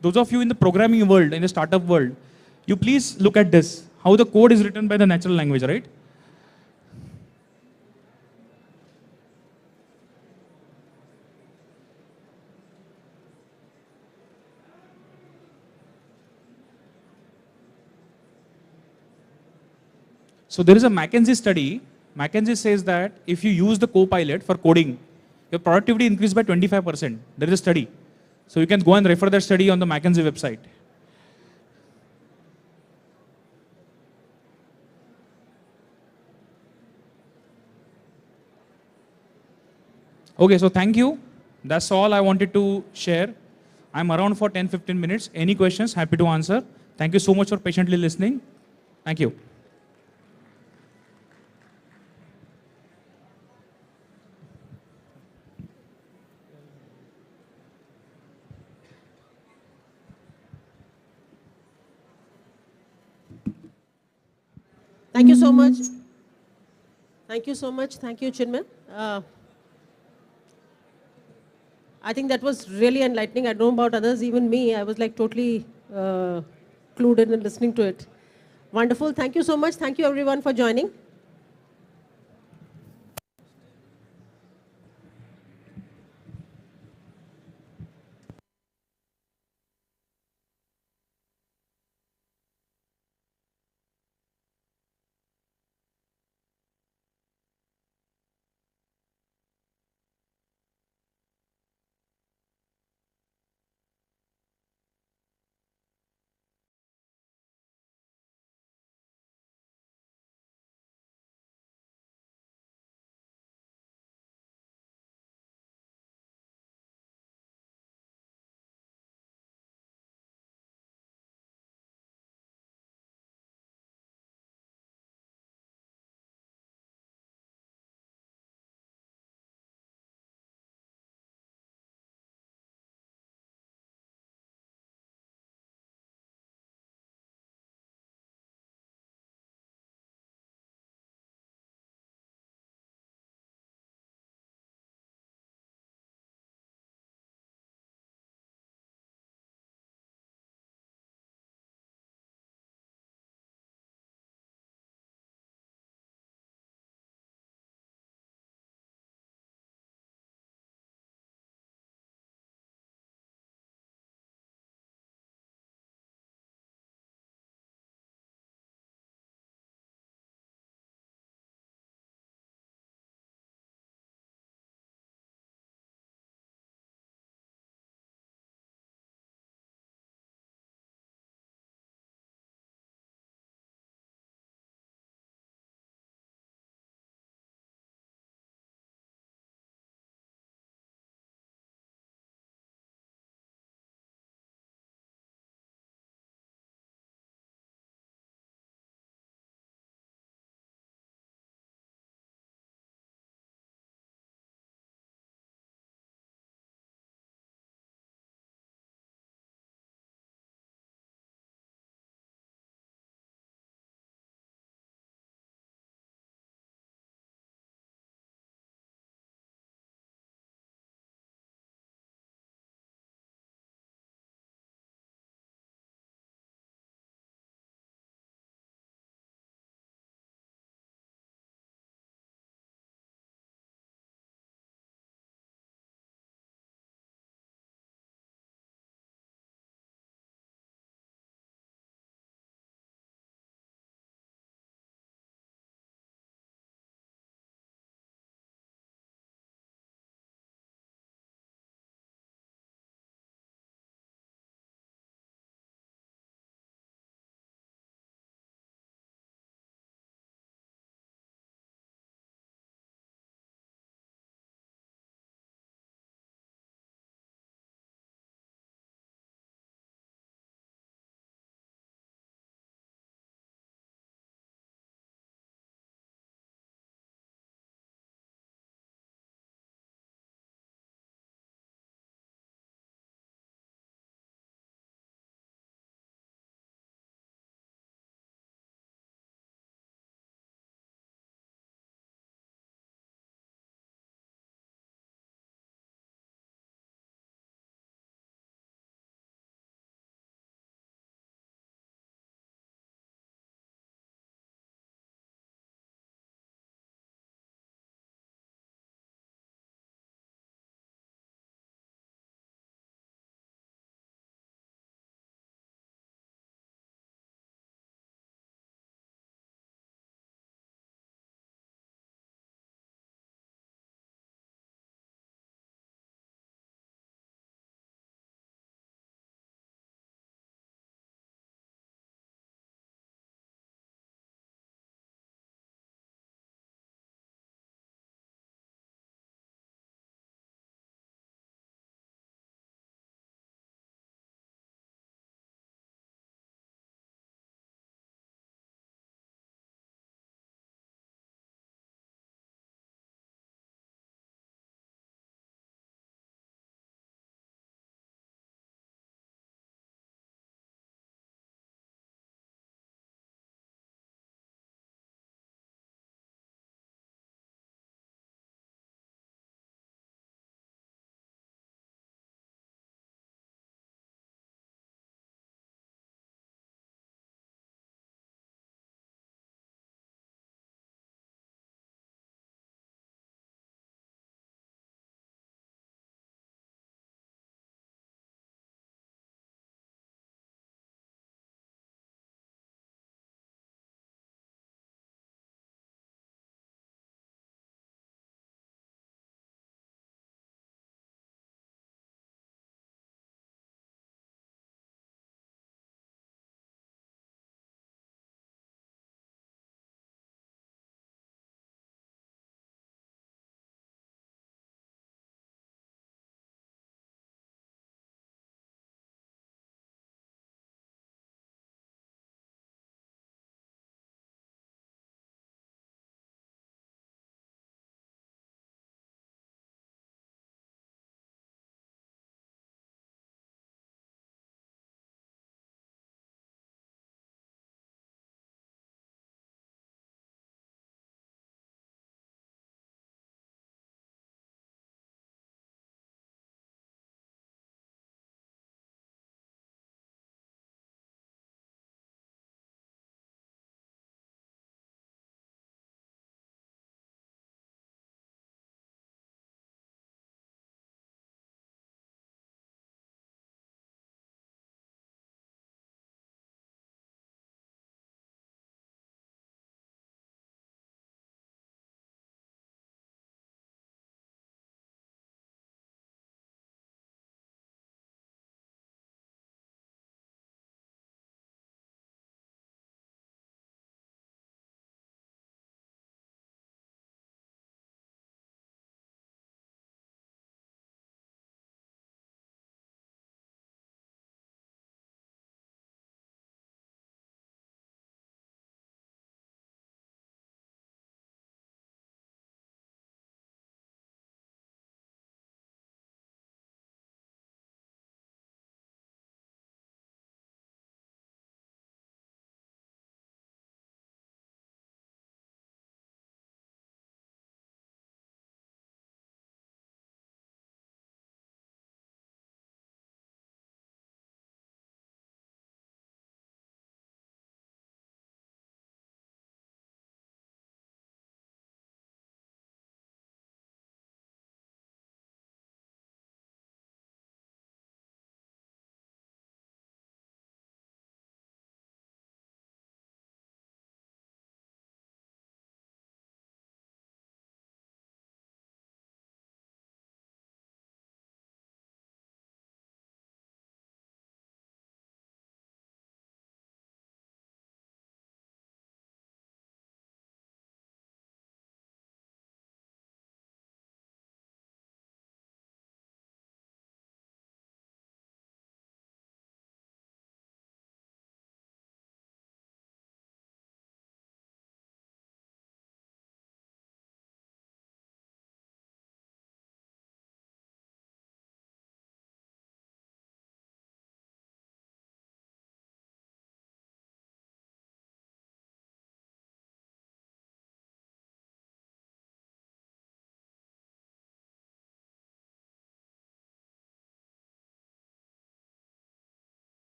F: those of you in the programming world, in the startup world, you please look at this. How the code is written by the natural language, right? So there is a McKinsey study. McKinsey says that if you use the Copilot for coding, your productivity increased by 25%. There is a study. So you can go and refer that study on the McKinsey website. Okay, so thank you. That's all I wanted to share. I'm around for 10-15 minutes. Any questions, happy to answer. Thank you so much for patiently listening. Thank you.
A: Thank you so much. Thank you so much. Thank you, Chinmay. I think that was really enlightening. I don't know about others, even me. I was like totally clued in and listening to it. Wonderful. Thank you so much. Thank you everyone for joining.